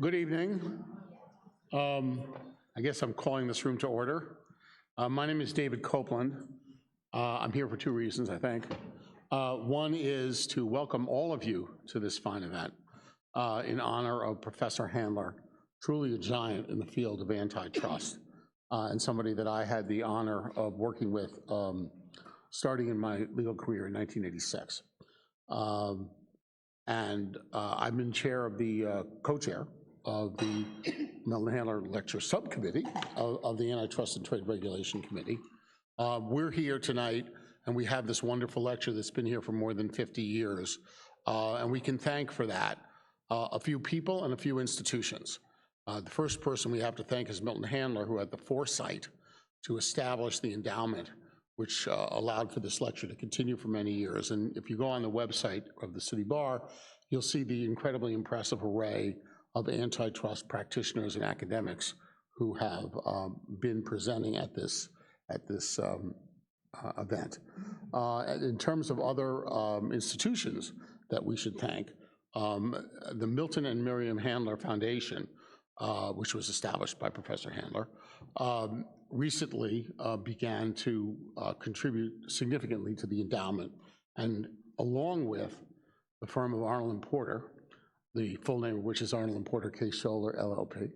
Good evening. I guess I'm calling this room to order. My name is David Copeland. I'm here for two reasons, I think. One is to welcome all of you to this fine event in honor of Professor Handler, truly a giant in the field of antitrust, and somebody that I had the honor of working with starting in my legal career in 1986. I've been chair of the co-chair of the Milton Handler Lecture Subcommittee of the Antitrust and Trade Regulation Committee. We're here tonight, and we have this wonderful lecture that's been here for more than 50 years, and we can thank for that a few people and a few institutions. The first person we have to thank is Milton Handler, who had the foresight to establish the endowment, which allowed for this lecture to continue for many years. And if you go on the website of the City Bar, you'll see the incredibly impressive array of antitrust practitioners and academics who have been presenting at this event. In terms of other institutions that we should thank, the Milton and Miriam Handler Foundation, which was established by Professor Handler, recently began to contribute significantly to the endowment, and along with the firm of Arnold & Porter, the full name of which is Arnold & Porter Case Scholer LLP,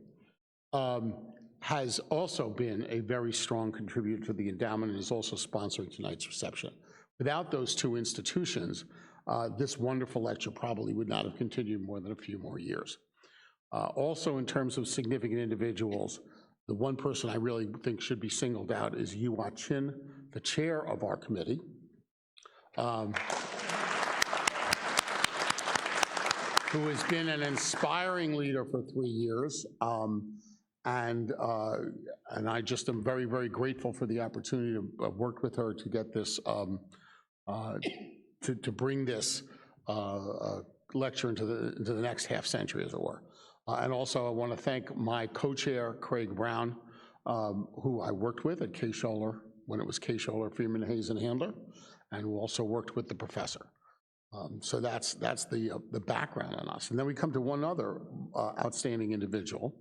has also been a very strong contributor to the endowment and is also sponsoring tonight's reception. Without those two institutions, this wonderful lecture probably would not have continued more than a few more years. Also, in terms of significant individuals, the one person I really think should be singled out is Yu-Ah Chin, the chair of our committee. Who has been an inspiring leader for 3 years. And I just am very, very grateful for the opportunity to work with her to get this, to bring this lecture into the next half century, as it were. And also I want to thank my co-chair, Craig Brown, who I worked with at Case Scholer when it was Case Scholer, Freeman, Hayes, and Handler, and who also worked with the professor. So that's the background on us. And then we come to one other outstanding individual,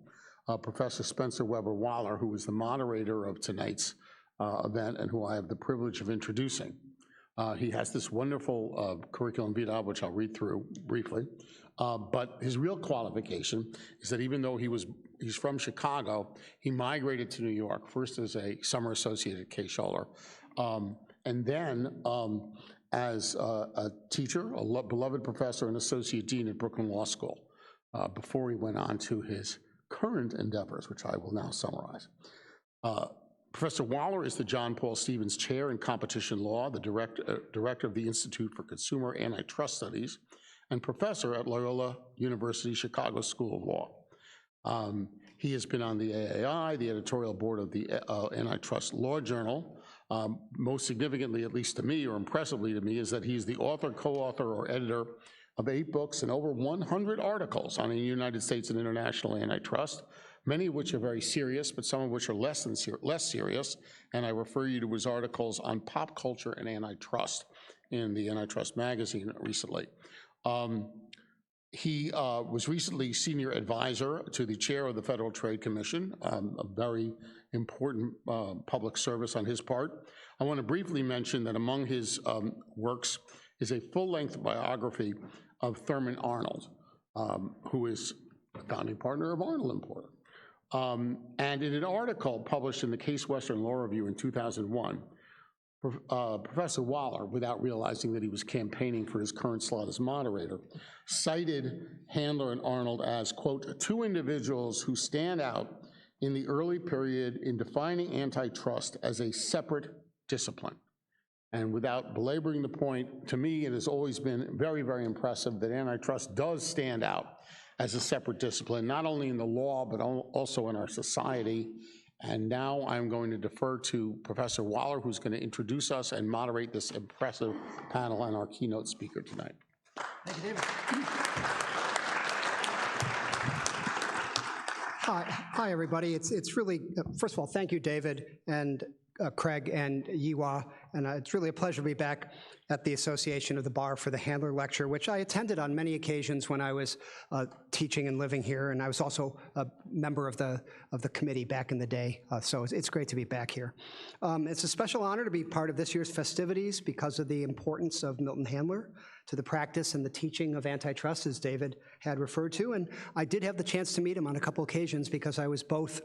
Professor Spencer Weber Waller, who is the moderator of tonight's event and who I have the privilege of introducing. He has this wonderful curriculum vitae, which I'll read through briefly. But his real qualification is that even though he's from Chicago, he migrated to New York, first as a summer associate at Case Scholer, and then as a teacher, a beloved professor and associate dean at Brooklyn Law School, before he went on to his current endeavors, which I will now summarize. Professor Waller is the John Paul Stevens Chair in Competition Law, the director of the Institute for Consumer Antitrust Studies, and professor at Loyola University Chicago School of Law. He has been on the AAI, the editorial board of the Antitrust Law Journal. Most significantly, at least to me, or impressively to me, is that he's the author, co-author, or editor of 8 books and over 100 articles on the United States and international antitrust, many of which are very serious, but some of which are less serious, and I refer you to his articles on pop culture and antitrust in the Antitrust magazine recently. He was recently senior advisor to the chair of the Federal Trade Commission, a very important public service on his part. I want to briefly mention that among his works is a full-length biography of Thurman Arnold, who is a founding partner of Arnold & Porter. And in an article published in the Case Western Law Review in 2001, Professor Waller, without realizing that he was campaigning for his current slot as moderator, cited Handler and Arnold as, quote, 2 individuals who stand out in the early period in defining antitrust as a separate discipline. And without belaboring the point, to me, it has always been very, very impressive that antitrust does stand out as a separate discipline, not only in the law, but also in our society. And now I'm going to defer to Professor Waller, who's going to introduce us and moderate this impressive panel and our keynote speaker tonight. Thank you, David. Hi, everybody. It's really, first of all, thank you, David. And Craig and Yiwa, and it's really a pleasure to be back at the Association of the Bar for the Handler Lecture, which I attended on many occasions when I was teaching and living here, and I was also a member of the committee back in the day, so it's great to be back here. It's a special honor to be part of this year's festivities because of the importance of Milton Handler to the practice and the teaching of antitrust, as David had referred to, and I did have the chance to meet him on a couple occasions because I was both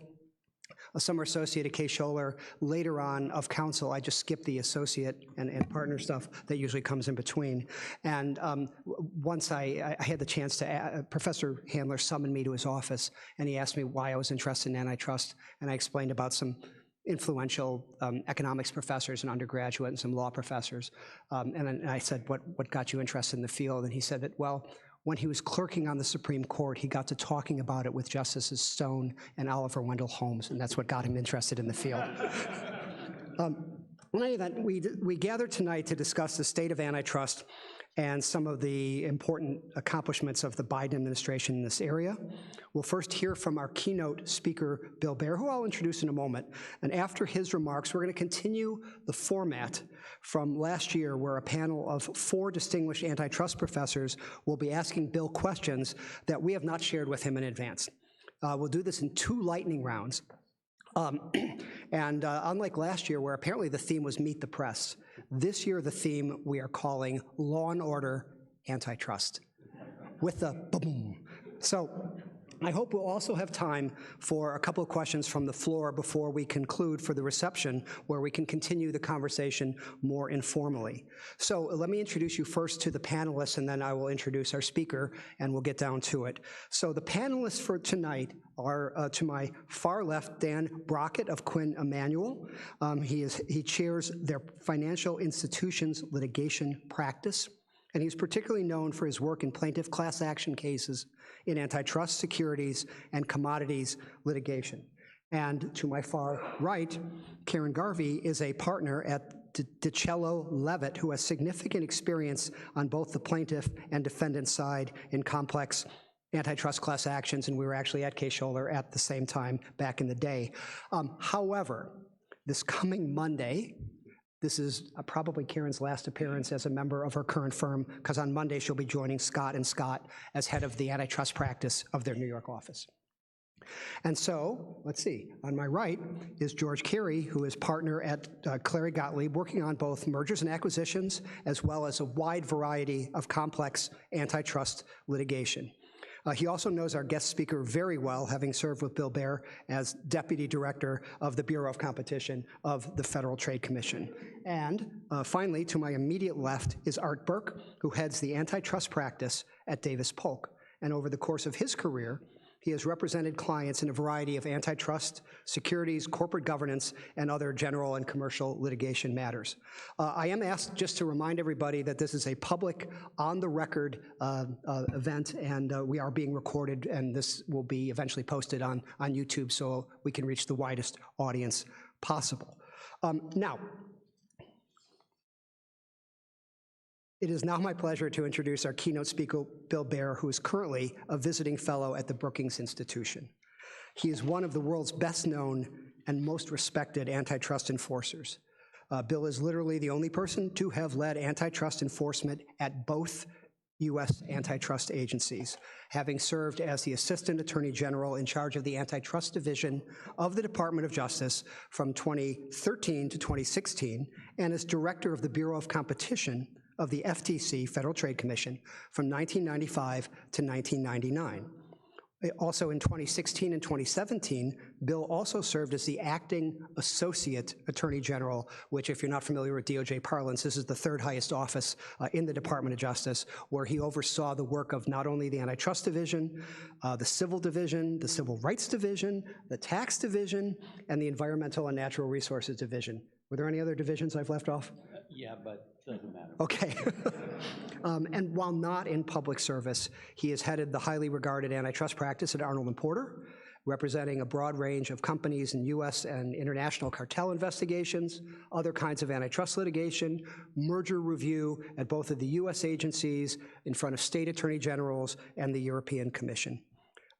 a summer associate at Cary. Later on of counsel, I just skipped the associate and partner stuff that usually comes in between. And once I had the chance to, Professor Handler summoned me to his office, and he asked me why I was interested in antitrust, and I explained about some influential economics professors and undergraduate and some law professors. And I said, what got you interested in the field? And he said that, well, when he was clerking on the Supreme Court, he got to talking about it with Justices Stone and Oliver Wendell Holmes, and that's what got him interested in the field. In any event, we gathered tonight to discuss the state of antitrust and some of the important accomplishments of the Biden administration in this area. We'll first hear from our keynote speaker, Bill Baer, who I'll introduce in a moment. And after his remarks, we're going to continue the format from last year, where a panel of 4 distinguished antitrust professors will be asking Bill questions that we have not shared with him in advance. We'll do this in 2 lightning rounds. Unlike last year, where apparently the theme was Meet the Press, this year the theme we are calling Law and Order Antitrust, with a boom. So I hope we'll also have time for a couple of questions from the floor before we conclude for the reception, where we can continue the conversation more informally. So let me introduce you first to the panelists, and then I will introduce our speaker, and we'll get down to it. So the panelists for tonight are, to my far left, Dan Brockett of Quinn Emanuel. He chairs their financial institutions litigation practice, and he's particularly known for his work in plaintiff class action cases in antitrust, securities, and commodities litigation. And to my far right, Karin Garvey is a partner at DiCello Levitt, who has significant experience on both the plaintiff and defendant side in complex antitrust class actions, and we were actually at Cary at the same time back in the day. However, this coming Monday, this is probably Karin's last appearance as a member of her current firm, because on Monday she'll be joining Scott & Scott as head of the antitrust practice of their New York office. And so, let's see, on my right is George Cary, who is partner at Cleary Gottlieb, working on both mergers and acquisitions, as well as a wide variety of complex antitrust litigation. He also knows our guest speaker very well, having served with Bill Baer as Deputy Director of the Bureau of Competition of the Federal Trade Commission. And finally, to my immediate left is Art Burke, who heads the antitrust practice at Davis Polk. And over the course of his career, he has represented clients in a variety of antitrust, securities, corporate governance, and other general and commercial litigation matters. I am asked just to remind everybody that this is a public, on-the-record event, and we are being recorded, and this will be eventually posted on YouTube so we can reach the widest audience possible. Now, it is now my pleasure to introduce our keynote speaker, Bill Baer, who is currently a visiting fellow at the Brookings Institution. He is one of the world's best-known and most respected antitrust enforcers. Bill is literally the only person to have led antitrust enforcement at both U.S. antitrust agencies, having served as the Assistant Attorney General in charge of the Antitrust Division of the Department of Justice from 2013 to 2016, and as Director of the Bureau of Competition of the FTC, Federal Trade Commission, from 1995 to 1999. Also in 2016 and 2017, Bill also served as the acting Associate Attorney General, which, if you're not familiar with DOJ parlance, this is the 3rd highest office in the Department of Justice, where he oversaw the work of not only the Antitrust Division, the Civil Division, the Civil Rights Division, the Tax Division, and the Environmental and Natural Resources Division. Were there any other divisions I've left off? Yeah, but doesn't matter. Okay. And while not in public service, he has headed the highly regarded antitrust practice at Arnold & Porter, representing a broad range of companies in U.S. and international cartel investigations, other kinds of antitrust litigation, merger review at both of the U.S. agencies, in front of state attorney generals, and the European Commission.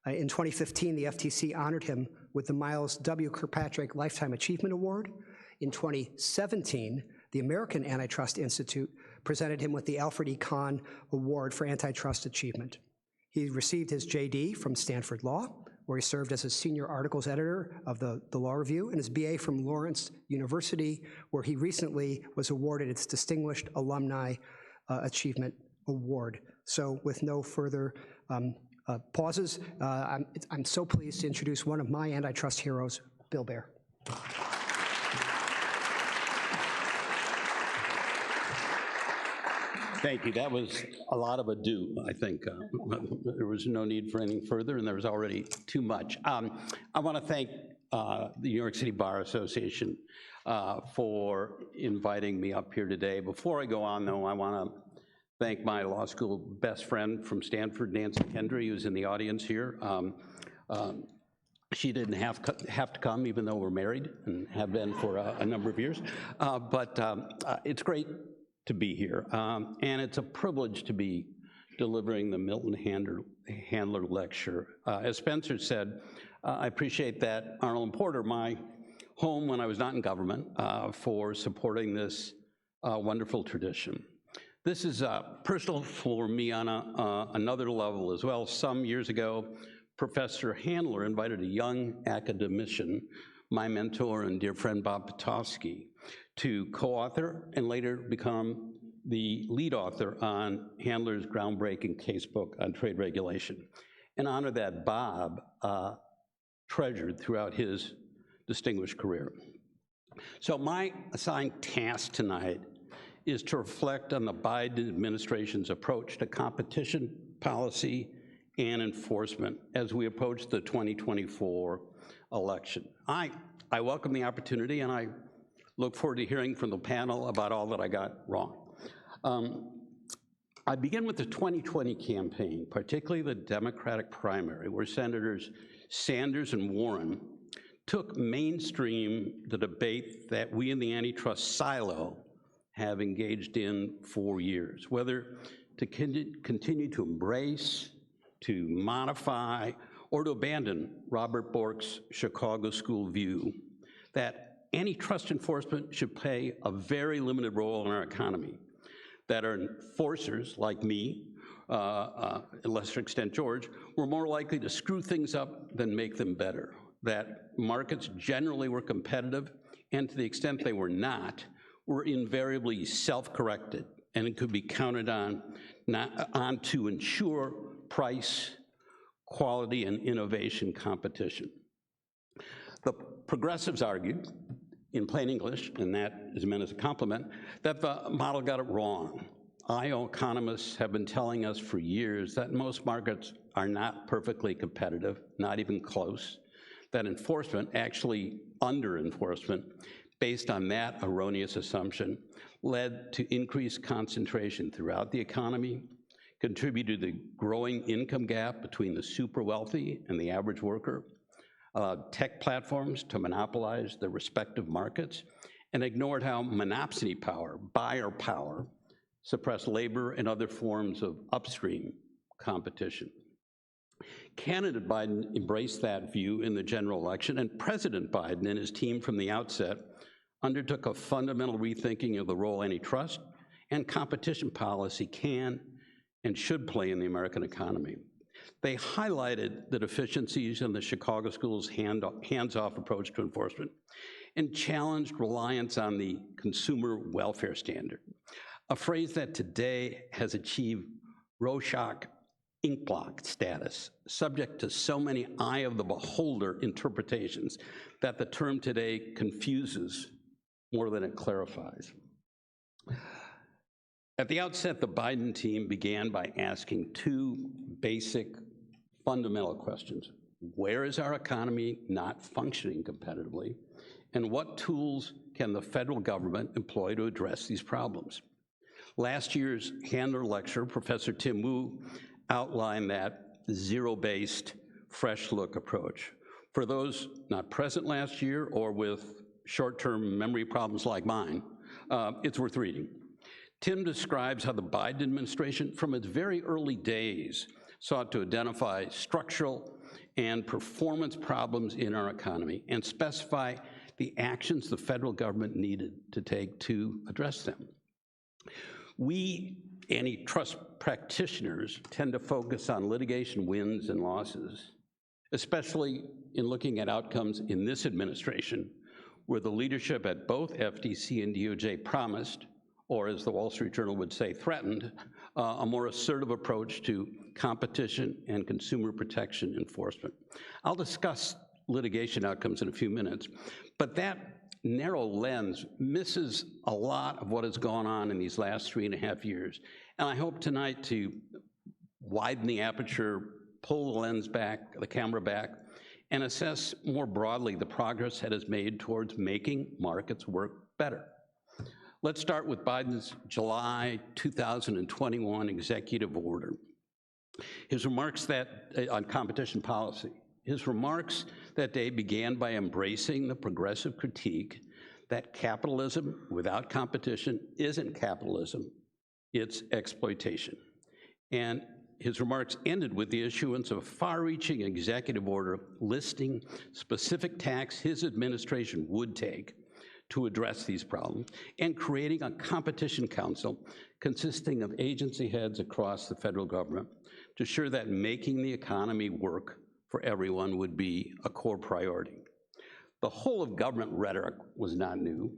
In 2015, the FTC honored him with the Miles W. Kirkpatrick Lifetime Achievement Award. In 2017, the American Antitrust Institute presented him with the Alfred E. Kahn Award for Antitrust Achievement. He received his JD from Stanford Law, where he served as a senior articles editor of the Law Review, and his BA from Lawrence University, where he recently was awarded its Distinguished Alumni Achievement Award. So with no further pauses, I'm so pleased to introduce one of my antitrust heroes, Bill Baer. Thank you. That was a lot of ado, I think. There was no need for anything further, and there was already too much. I want to thank the New York City Bar Association for inviting me up here today. Before I go on, though, I want to thank my law school best friend from Stanford, Nancy Hendry, who's in the audience here. She didn't have to come, even though we're married and have been for a number of years. But it's great to be here, and it's a privilege to be delivering the Milton Handler Lecture. As Spencer said, I appreciate that Arnold and Porter, my home when I was not in government, for supporting this wonderful tradition. This is personal for me on another level as well. Some years ago, Professor Handler invited a young academician, my mentor and dear friend Bob Pitofsky, to co-author and later become the lead author on Handler's groundbreaking casebook on trade regulation, an honor that Bob treasured throughout his distinguished career. So my assigned task tonight is to reflect on the Biden administration's approach to competition policy and enforcement as we approach the 2024 election. I welcome the opportunity, and I look forward to hearing from the panel about all that I got wrong. I begin with the 2020 campaign, particularly the Democratic primary, where Senators Sanders and Warren took mainstream the debate that we in the antitrust silo have engaged in for years, whether to continue to embrace, to modify, or to abandon Robert Bork's Chicago School view that antitrust enforcement should play a very limited role in our economy, that our enforcers, like me, to a lesser extent George, were more likely to screw things up than make them better, that markets generally were competitive, and to the extent they were not, were invariably self-corrected, and it could be counted on to ensure price, quality, and innovation competition. The progressives argued, in plain English, and that is meant as a compliment, that the model got it wrong. IO economists have been telling us for years that most markets are not perfectly competitive, not even close, that enforcement, actually under-enforcement, based on that erroneous assumption, led to increased concentration throughout the economy, contributed to the growing income gap between the super wealthy and the average worker, allowed tech platforms to monopolize their respective markets, and ignored how monopsony power, buyer power, suppressed labor and other forms of upstream competition. Candidate Biden embraced that view in the general election, and President Biden and his team from the outset undertook a fundamental rethinking of the role antitrust and competition policy can and should play in the American economy. They highlighted the deficiencies in the Chicago School's hands-off approach to enforcement and challenged reliance on the consumer welfare standard, a phrase that today has achieved Rorschach inkblot status, subject to so many eye of the beholder interpretations that the term today confuses more than it clarifies. At the outset, the Biden team began by asking two basic fundamental questions. Where is our economy not functioning competitively? And what tools can the federal government employ to address these problems? Last year's Handler lecture, Professor Tim Wu outlined that zero-based, fresh look approach. For those not present last year or with short-term memory problems like mine, it's worth reading. Tim describes how the Biden administration, from its very early days, sought to identify structural and performance problems in our economy and specify the actions the federal government needed to take to address them. We antitrust practitioners tend to focus on litigation wins and losses, especially in looking at outcomes in this administration, where the leadership at both FTC and DOJ promised, or as the Wall Street Journal would say, threatened, a more assertive approach to competition and consumer protection enforcement. I'll discuss litigation outcomes in a few minutes, but that narrow lens misses a lot of what has gone on in these last 3.5 years. And I hope tonight to widen the aperture, pull the lens back, the camera back, and assess more broadly the progress that is made towards making markets work better. Let's start with Biden's July 2021 executive order. His remarks on competition policy. His remarks that day began by embracing the progressive critique that capitalism without competition isn't capitalism, it's exploitation. And his remarks ended with the issuance of a far-reaching executive order listing specific tasks his administration would take to address these problems, and creating a competition council consisting of agency heads across the federal government to ensure that making the economy work for everyone would be a core priority. The whole of government rhetoric was not new.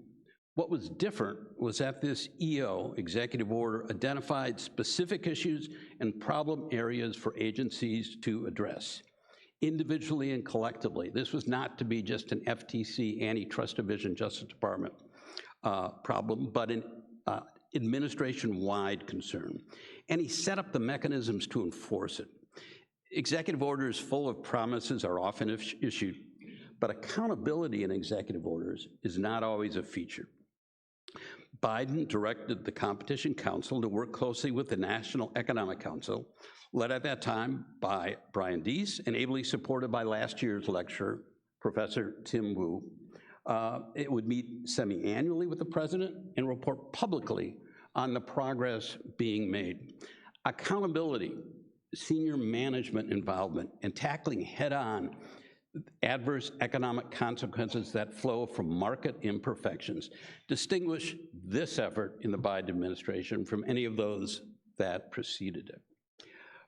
What was different was that this EO, executive order, identified specific issues and problem areas for agencies to address, individually and collectively. This was not to be just an FTC, Antitrust Division, Justice Department problem, but an administration-wide concern. And he set up the mechanisms to enforce it. Executive orders full of promises are often issued, but accountability in executive orders is not always a feature. Biden directed the Competition Council to work closely with the National Economic Council, led at that time by Brian Deese and ably supported by last year's lecturer, Professor Tim Wu. It would meet semi-annually with the president and report publicly on the progress being made. Accountability, senior management involvement, and tackling head-on adverse economic consequences that flow from market imperfections distinguish this effort in the Biden administration from any of those that preceded it.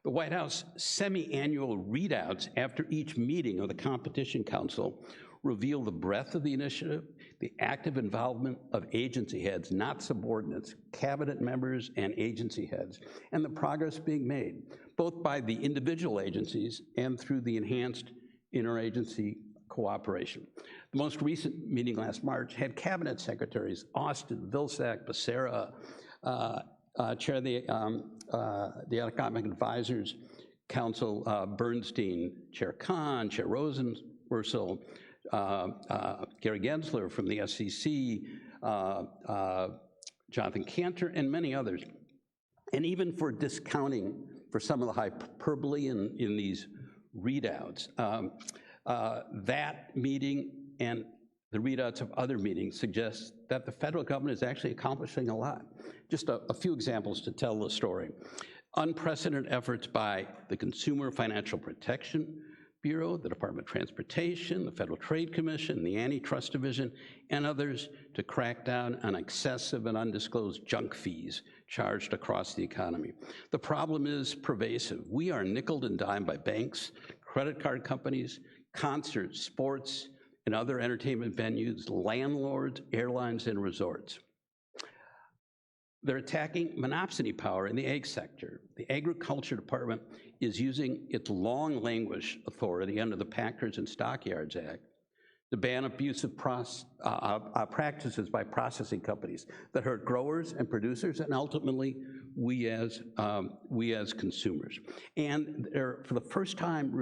The White House semi-annual readouts after each meeting of the Competition Council reveal the breadth of the initiative, the active involvement of agency heads, not subordinates, cabinet members and agency heads, and the progress being made, both by the individual agencies and through the enhanced interagency cooperation. The most recent meeting last March had cabinet secretaries Austin, Vilsack, Becerra, chair of the Economic Advisors Council, Bernstein, Chair Kahn, Chair Rosenworcel, Gary Gensler from the SEC, Jonathan Cantor, and many others. And even for discounting for some of the hyperbole in these readouts, that meeting and the readouts of other meetings suggest that the federal government is actually accomplishing a lot. Just a few examples to tell the story. Unprecedented efforts by the Consumer Financial Protection Bureau, the Department of Transportation, the Federal Trade Commission, the Antitrust Division, and others to crack down on excessive and undisclosed junk fees charged across the economy. The problem is pervasive. We are nickeled and dimed by banks, credit card companies, concerts, sports, and other entertainment venues, landlords, airlines, and resorts. They're attacking monopsony power in the ag sector. The Agriculture Department is using its long languished authority under the Packers and Stockyards Act to ban abusive practices by processing companies that hurt growers and producers and ultimately we as consumers. And they're, for the first time,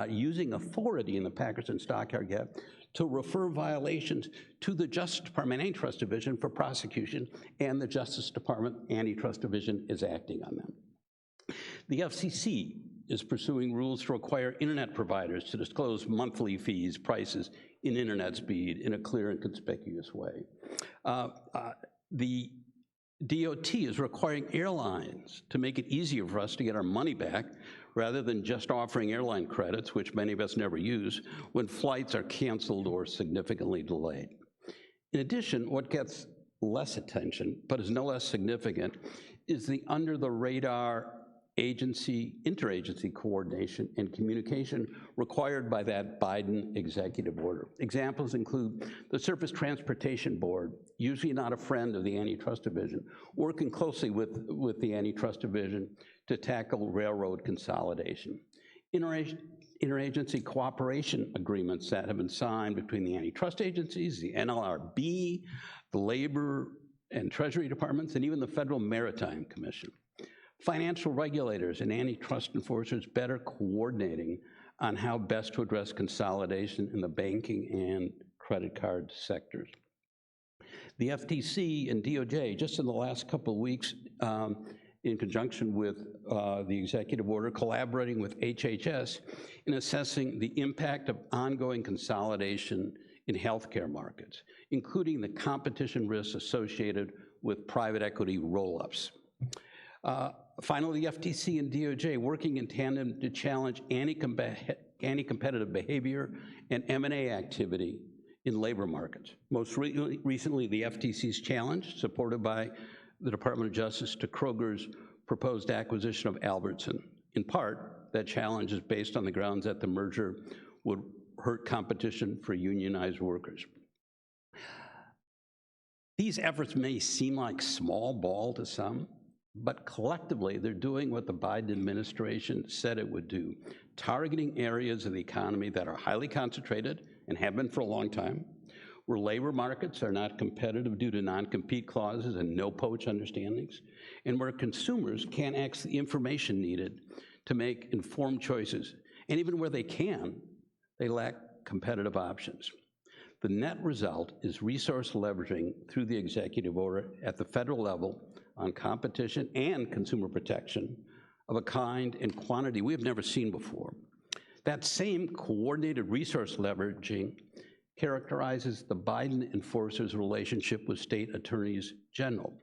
using authority in the Packers and Stockyards Act to refer violations to the Justice Department Antitrust Division for prosecution, and the Justice Department Antitrust Division is acting on them. The FCC is pursuing rules to require internet providers to disclose monthly fees, prices, in internet speed in a clear and conspicuous way. The DOT is requiring airlines to make it easier for us to get our money back rather than just offering airline credits, which many of us never use, when flights are canceled or significantly delayed. In addition, what gets less attention, but is no less significant, is the under-the-radar interagency coordination and communication required by that Biden executive order. Examples include the Surface Transportation Board, usually not a friend of the Antitrust Division, working closely with the Antitrust Division to tackle railroad consolidation. Interagency cooperation agreements that have been signed between the antitrust agencies, the NLRB, the Labor and Treasury Departments, and even the Federal Maritime Commission. Financial regulators and antitrust enforcers better coordinating on how best to address consolidation in the banking and credit card sectors. The FTC and DOJ, just in the last couple of weeks, in conjunction with the executive order, collaborating with HHS in assessing the impact of ongoing consolidation in healthcare markets, including the competition risks associated with private equity roll-ups. Finally, the FTC and DOJ working in tandem to challenge anti-competitive behavior and M&A activity in labor markets. Most recently, the FTC's challenge, supported by the Department of Justice, to Kroger's proposed acquisition of Albertson. In part, that challenge is based on the grounds that the merger would hurt competition for unionized workers. These efforts may seem like small ball to some, but collectively, they're doing what the Biden administration said it would do, targeting areas of the economy that are highly concentrated and have been for a long time, where labor markets are not competitive due to non-compete clauses and no-poach understandings, and where consumers can't access the information needed to make informed choices. And even where they can, they lack competitive options. The net result is resource leveraging through the executive order at the federal level on competition and consumer protection of a kind and quantity we have never seen before. That same coordinated resource leveraging characterizes the Biden enforcers' relationship with state attorneys general.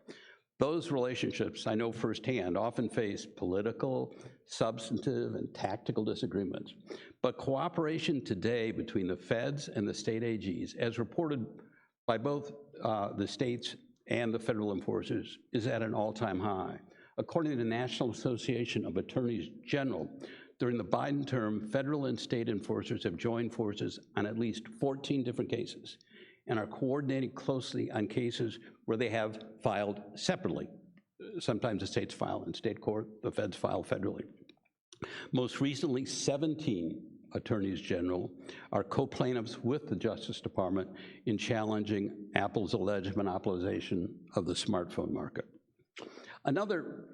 Those relationships, I know firsthand, often face political, substantive, and tactical disagreements. But cooperation today between the feds and the state AGs, as reported by both the states and the federal enforcers, is at an all-time high. According to the National Association of Attorneys General, during the Biden term, federal and state enforcers have joined forces on at least 14 different cases and are coordinating closely on cases where they have filed separately. Sometimes the states file in state court, the feds file federally. Most recently, 17 attorneys general are co-plaintiffs with the Justice Department in challenging Apple's alleged monopolization of the smartphone market. Another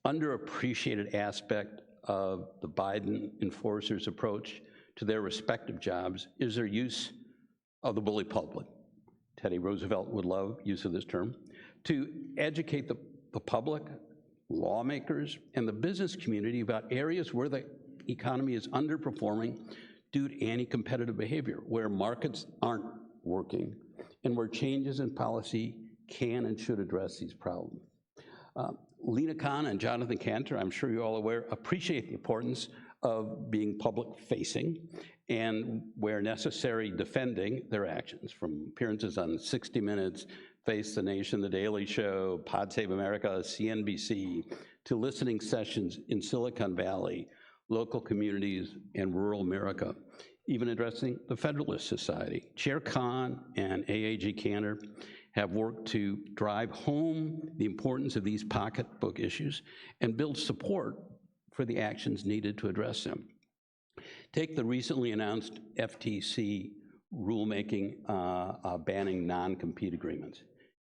underappreciated aspect of the Biden enforcers' approach to their respective jobs is their use of the bully pulpit. Teddy Roosevelt would love use of this term, to educate the public, lawmakers, and the business community about areas where the economy is underperforming due to anti-competitive behavior, where markets aren't working, and where changes in policy can and should address these problems. Lena Khan and Jonathan Cantor, I'm sure you're all aware, appreciate the importance of being public-facing and, where necessary, defending their actions, from appearances on 60 Minutes, Face the Nation, The Daily Show, Pod Save America, CNBC, to listening sessions in Silicon Valley, local communities, and rural America, even addressing the Federalist Society. Chair Khan and AAG Cantor have worked to drive home the importance of these pocketbook issues and build support for the actions needed to address them. Take the recently announced FTC rulemaking banning non-compete agreements.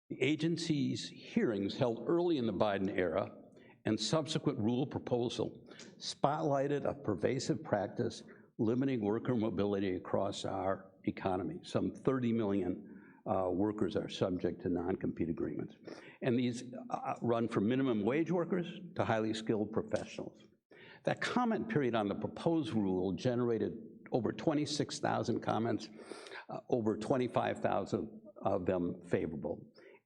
The agency's hearings held early in the Biden era and subsequent rule proposal spotlighted a pervasive practice limiting worker mobility across our economy. Some 30 million workers are subject to non-compete agreements. And these run from minimum wage workers to highly skilled professionals. That comment period on the proposed rule generated over 26,000 comments, over 25,000 of them favorable,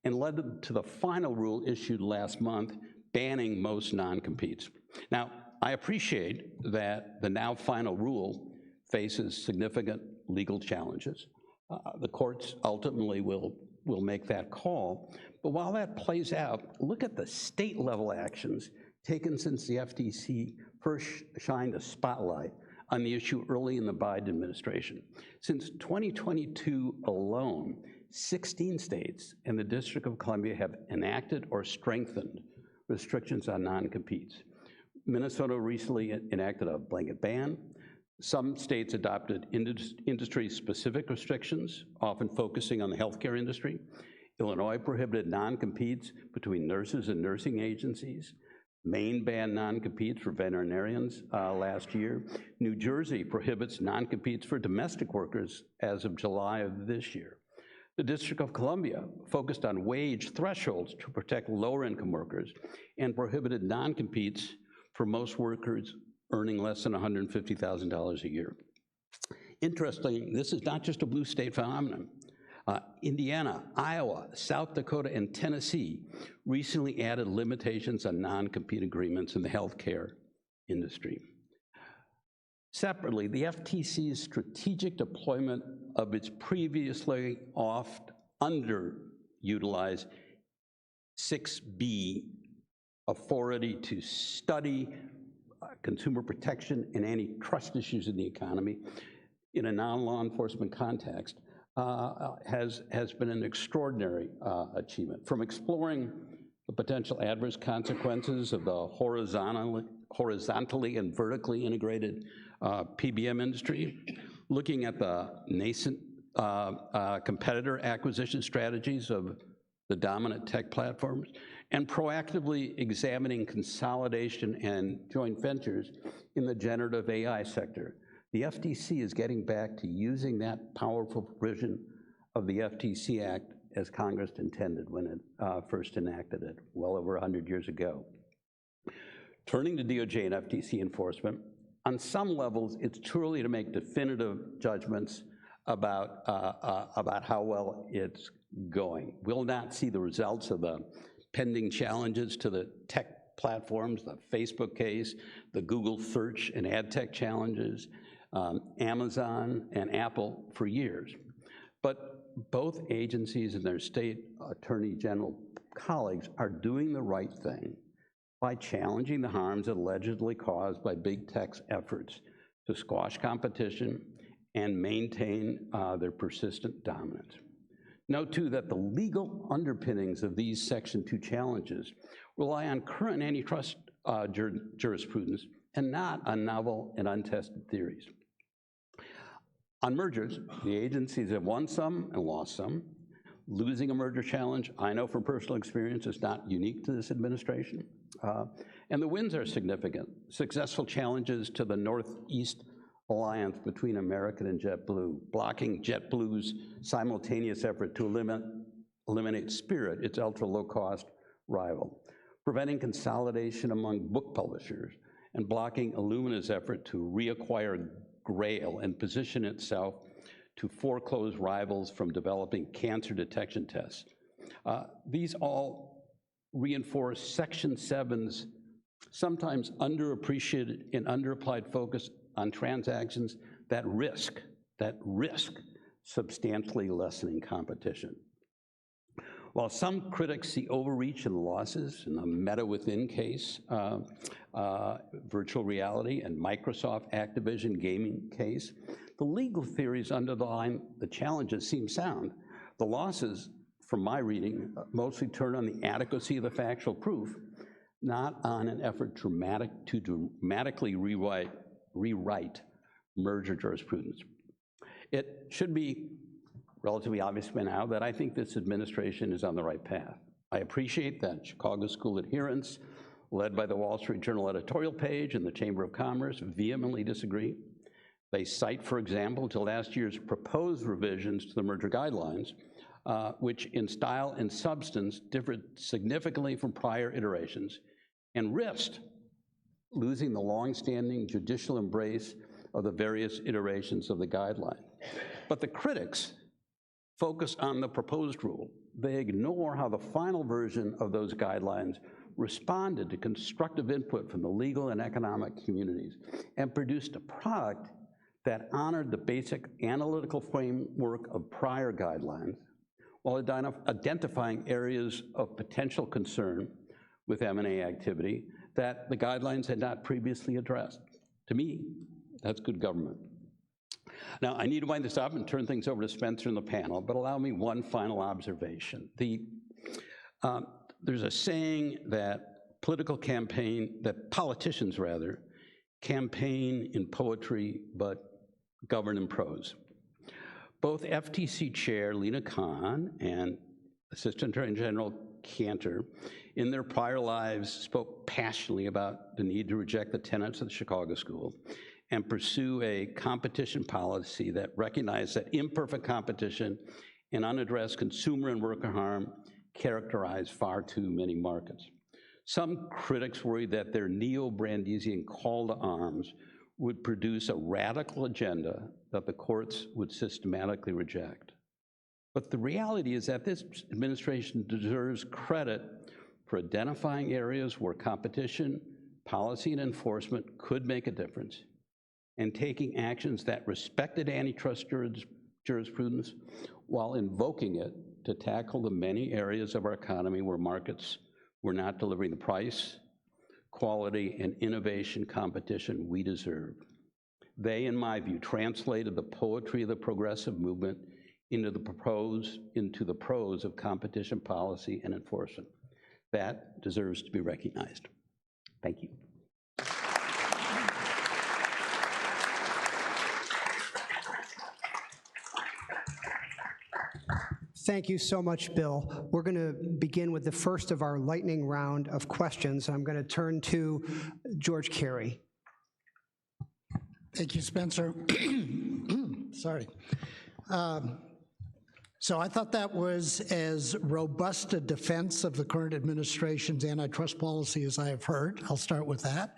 and led to the final rule issued last month banning most non-competes. Now, I appreciate that the now final rule faces significant legal challenges. The courts ultimately will make that call. But while that plays out, look at the state level actions taken since the FTC first shined a spotlight on the issue early in the Biden administration. Since 2022 alone, 16 states and the District of Columbia have enacted or strengthened restrictions on non-competes. Minnesota recently enacted a blanket ban. Some states adopted industry-specific restrictions, often focusing on the healthcare industry. Illinois prohibited non-competes between nurses and nursing agencies. Maine banned non-competes for veterinarians last year. New Jersey prohibits non-competes for domestic workers as of July of this year. The District of Columbia focused on wage thresholds to protect lower-income workers and prohibited non-competes for most workers earning less than $150,000 a year. Interestingly, this is not just a blue state phenomenon. Indiana, Iowa, South Dakota, and Tennessee recently added limitations on non-compete agreements in the healthcare industry. Separately, the FTC's strategic deployment of its previously oft underutilized 6B authority to study consumer protection and antitrust issues in the economy in a non-law enforcement context has been an extraordinary achievement. From exploring the potential adverse consequences of the horizontally and vertically integrated PBM industry, looking at the nascent competitor acquisition strategies of the dominant tech platforms, and proactively examining consolidation and joint ventures in the generative AI sector. The FTC is getting back to using that powerful provision of the FTC Act as Congress intended when it first enacted it, well over 100 years ago. Turning to DOJ and FTC enforcement, on some levels, it's too early to make definitive judgments about how well it's going. We'll not see the results of the pending challenges to the tech platforms, the Facebook case, the Google search and ad tech challenges, Amazon and Apple for years. But both agencies and their state attorney general colleagues are doing the right thing by challenging the harms allegedly caused by big tech's efforts to squash competition and maintain their persistent dominance. Note, too, that the legal underpinnings of these Section 2 challenges rely on current antitrust jurisprudence and not on novel and untested theories. On mergers, the agencies have won some and lost some. Losing a merger challenge, I know from personal experience, is not unique to this administration. And the wins are significant. Successful challenges to the Northeast alliance between American and JetBlue, blocking JetBlue's simultaneous effort to eliminate Spirit, its ultra-low-cost rival, preventing consolidation among book publishers, and blocking Illumina's effort to reacquire Grail and position itself to foreclose rivals from developing cancer detection tests. These all reinforce Section 7's sometimes underappreciated and underapplied focus on transactions that risk substantially lessening competition. While some critics see overreach and losses in the Meta Within case, virtual reality, and Microsoft Activision gaming case, the legal theories underlying the challenges seem sound. The losses, from my reading, mostly turn on the adequacy of the factual proof, not on an effort to dramatically rewrite merger jurisprudence. It should be relatively obvious by now that I think this administration is on the right path. I appreciate that Chicago school adherents, led by the Wall Street Journal editorial page and the Chamber of Commerce, vehemently disagree. They cite, for example, to last year's proposed revisions to the merger guidelines, which in style and substance differed significantly from prior iterations and risked losing the longstanding judicial embrace of the various iterations of the guideline. But the critics focus on the proposed rule. They ignore how the final version of those guidelines responded to constructive input from the legal and economic communities and produced a product that honored the basic analytical framework of prior guidelines while identifying areas of potential concern with M&A activity that the guidelines had not previously addressed. To me, that's good government. Now, I need to wind this up and turn things over to Spencer and the panel, but allow me one final observation. There's a saying that politicians campaign in poetry, but govern in prose. Both FTC Chair Lena Khan and Assistant Attorney General Cantor, in their prior lives, spoke passionately about the need to reject the tenets of the Chicago School and pursue a competition policy that recognized that imperfect competition and unaddressed consumer and worker harm characterize far too many markets. Some critics worried that their neo-Brandesian call to arms would produce a radical agenda that the courts would systematically reject. But the reality is that this administration deserves credit for identifying areas where competition, policy, and enforcement could make a difference, and taking actions that respected antitrust jurisprudence while invoking it to tackle the many areas of our economy where markets were not delivering the price, quality, and innovation competition we deserve. They, in my view, translated the poetry of the progressive movement into the prose of competition policy and enforcement. That deserves to be recognized. Thank you. Thank you so much, Bill. We're going to begin with the first of our lightning round of questions. I'm going to turn to George Cary. Thank you, Spencer. Sorry. So I thought that was as robust a defense of the current administration's antitrust policy as I have heard. I'll start with that.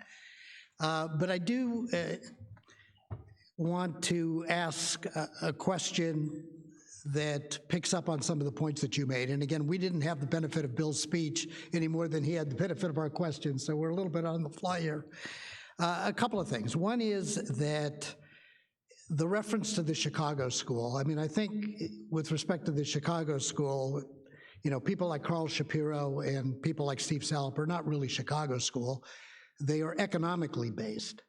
But I do want to ask a question that picks up on some of the points that you made. And again, we didn't have the benefit of Bill's speech any more than he had the benefit of our questions, so we're a little bit on the fly here. A couple of things. One is that the reference to the Chicago School, I mean, I think with respect to the Chicago School, you know, people like Carl Shapiro and people like Steve Salop are not really Chicago School. They are economically based.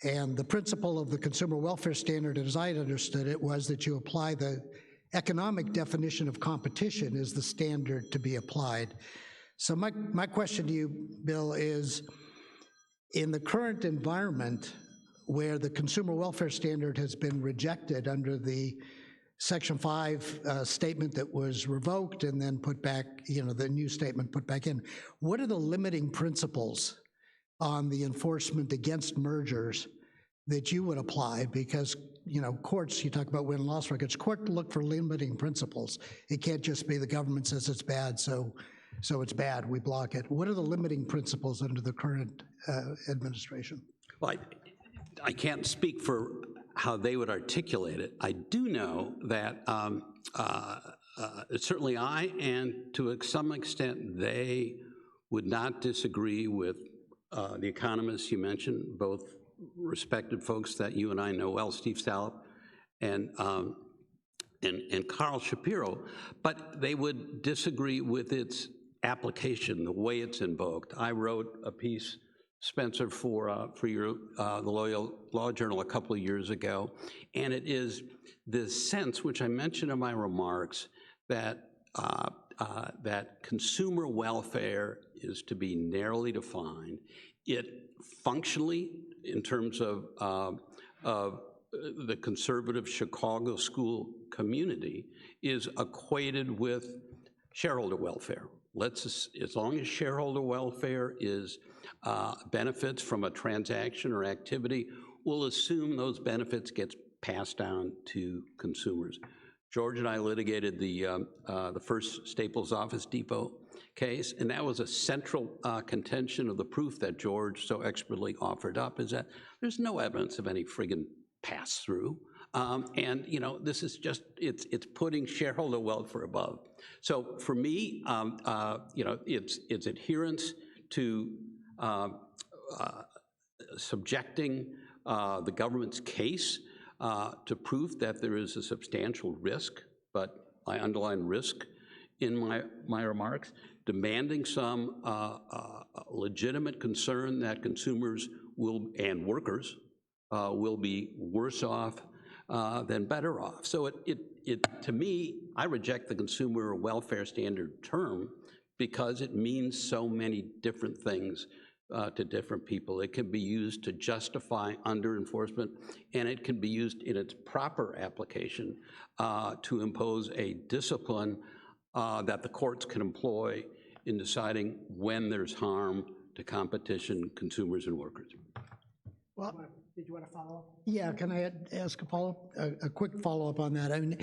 And the principle of the consumer welfare standard, as I had understood it, was that you apply the economic definition of competition as the standard to be applied. So my question to you, Bill, is in the current environment where the consumer welfare standard has been rejected under the Section 5 statement that was revoked and then put back, you know, the new statement put back in, what are the limiting principles on the enforcement against mergers that you would apply? Because, you know, courts, you talk about win-loss records, court look for limiting principles. It can't just be the government says it's bad, so it's bad, we block it. What are the limiting principles under the current administration? Well, I can't speak for how they would articulate it. I do know that certainly I, and to some extent they, would not disagree with the economists you mentioned, both respected folks that you and I know well, Steve Salop and Carl Shapiro, but they would disagree with its application, the way it's invoked. I wrote a piece, Spencer, for your the Loyola Law Journal a couple of years ago, and it is this sense, which I mentioned in my remarks, that that consumer welfare is to be narrowly defined. It functionally, in terms of the conservative Chicago school community, is equated with shareholder welfare. As long as shareholder welfare is benefits from a transaction or activity, we'll assume those benefits get passed down to consumers. George and I litigated the first Staples Office Depot case, and that was a central contention of the proof that George so expertly offered up, is that there's no evidence of any friggin' pass-through. And you know, this is just, it's putting shareholder welfare above. So for me, you know, it's adherence to subjecting the government's case to proof that there is a substantial risk, but I underline risk in my remarks, demanding some legitimate concern that consumers will, and workers will be worse off than better off. So to me, I reject the consumer welfare standard term because it means so many different things to different people. It can be used to justify under-enforcement, and it can be used in its proper application to impose a discipline that the courts can employ in deciding when there's harm to competition, consumers, and workers. Well, did you want to follow up? Yeah, can I ask a follow-up, a quick follow-up on that? I mean,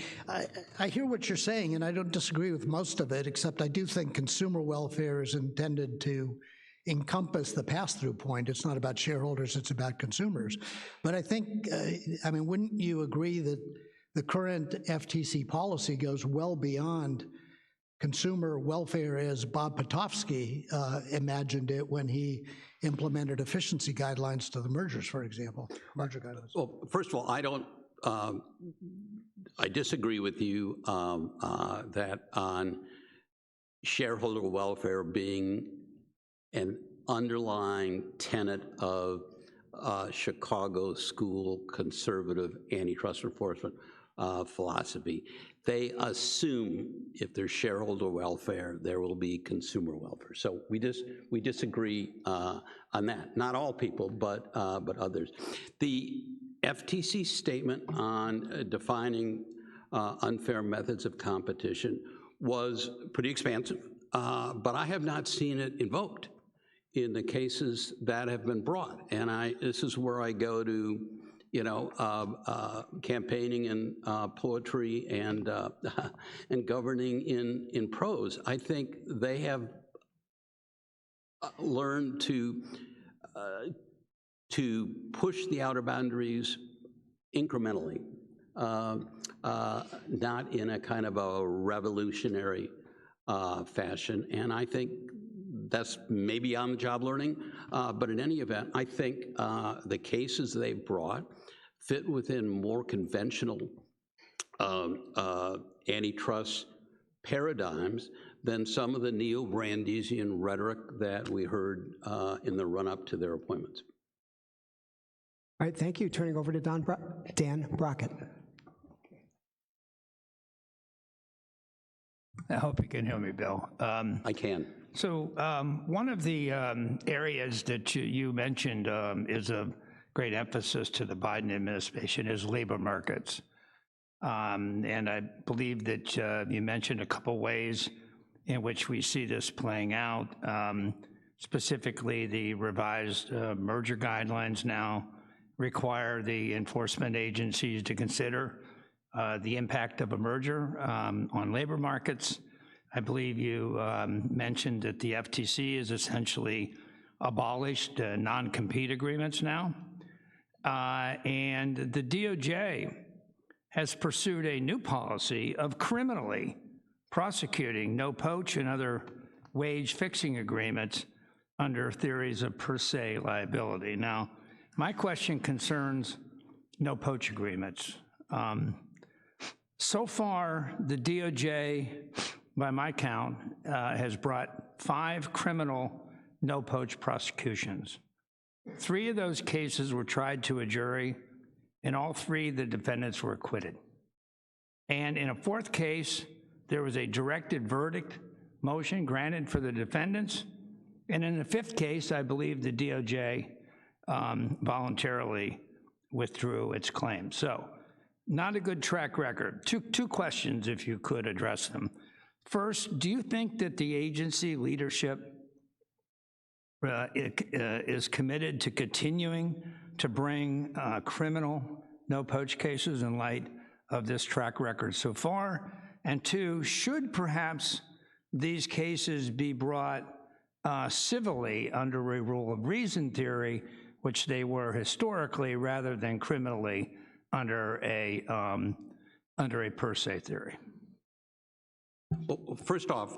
I hear what you're saying, and I don't disagree with most of it, except I do think consumer welfare is intended to encompass the pass-through point. It's not about shareholders, it's about consumers. But I think, I mean, wouldn't you agree that the current FTC policy goes well beyond consumer welfare as Bob Potofsky imagined it when he implemented efficiency guidelines to the mergers, for example, merger guidelines? Well, first of all, I disagree with you that on shareholder welfare being an underlying tenet of Chicago school conservative antitrust enforcement philosophy. They assume if there's shareholder welfare, there will be consumer welfare. So we disagree on that. Not all people, but others. The FTC statement on defining unfair methods of competition was pretty expansive, but I have not seen it invoked in the cases that have been brought. And this is where I go to, campaigning in poetry and governing in prose. I think they have learned to push the outer boundaries incrementally, not in a kind of a revolutionary fashion. And I think that's maybe on-the-job learning, but in any event, I think the cases they brought fit within more conventional antitrust paradigms than some of the neo-Brandesian rhetoric that we heard in the run-up to their appointments. All right, thank you. Turning over to Dan Brockett. I hope you can hear me, Bill. I can. So one of the areas that you mentioned is a great emphasis to the Biden administration is labor markets. And I believe that you mentioned a couple ways in which we see this playing out, specifically the revised merger guidelines now require the enforcement agencies to consider the impact of a merger on labor markets. I believe you mentioned that the FTC has essentially abolished non-compete agreements now. And the DOJ has pursued a new policy of criminally prosecuting no-poach and other wage-fixing agreements under theories of per se liability. Now, my question concerns no-poach agreements. So far, the DOJ, by my count, has brought 5 criminal no-poach prosecutions. 3 of those cases were tried to a jury, and all 3 the defendants were acquitted. And in a 4th case, there was a directed verdict motion granted for the defendants. And in the 5th case, I believe the DOJ voluntarily withdrew its claim. So, not a good track record. Two questions, if you could address them. First, do you think that the agency leadership is committed to continuing to bring criminal no-poach cases in light of this track record so far? And 2, should perhaps these cases be brought civilly under a rule of reason theory, which they were historically, rather than criminally under a per se theory? Well, first off,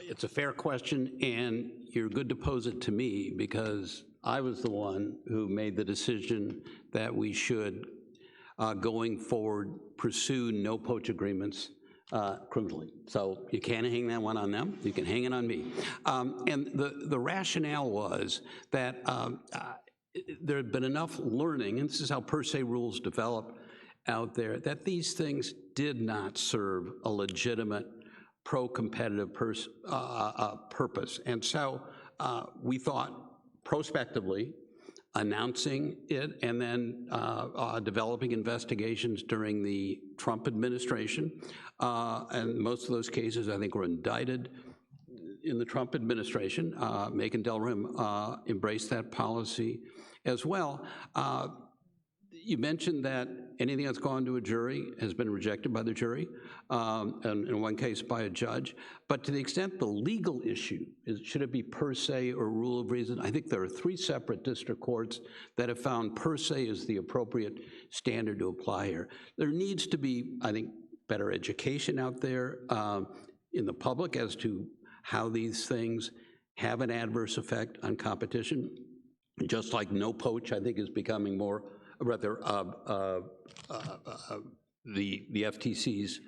It's a fair question, and you're good to pose it to me because I was the one who made the decision that we should, going forward, pursue no poach agreements criminally. So you can't hang that one on them, you can hang it on me. And the rationale was that there had been enough learning, and this is how per se rules develop out there, that these things did not serve a legitimate pro-competitive purpose. And so we thought prospectively, announcing it and then developing investigations during the Trump administration. And most of those cases, I think, were indicted in the Trump administration. Macon Delram embraced that policy as well. You mentioned that anything that's gone to a jury has been rejected by the jury, and in one case by a judge. But to the extent the legal issue is, should it be per se or rule of reason, I think there are 3 separate district courts that have found per se is the appropriate standard to apply here. There needs to be, I think, better education out there in the public as to how these things have an adverse effect on competition. Just like no poach, I think, is becoming more, rather, the FTC's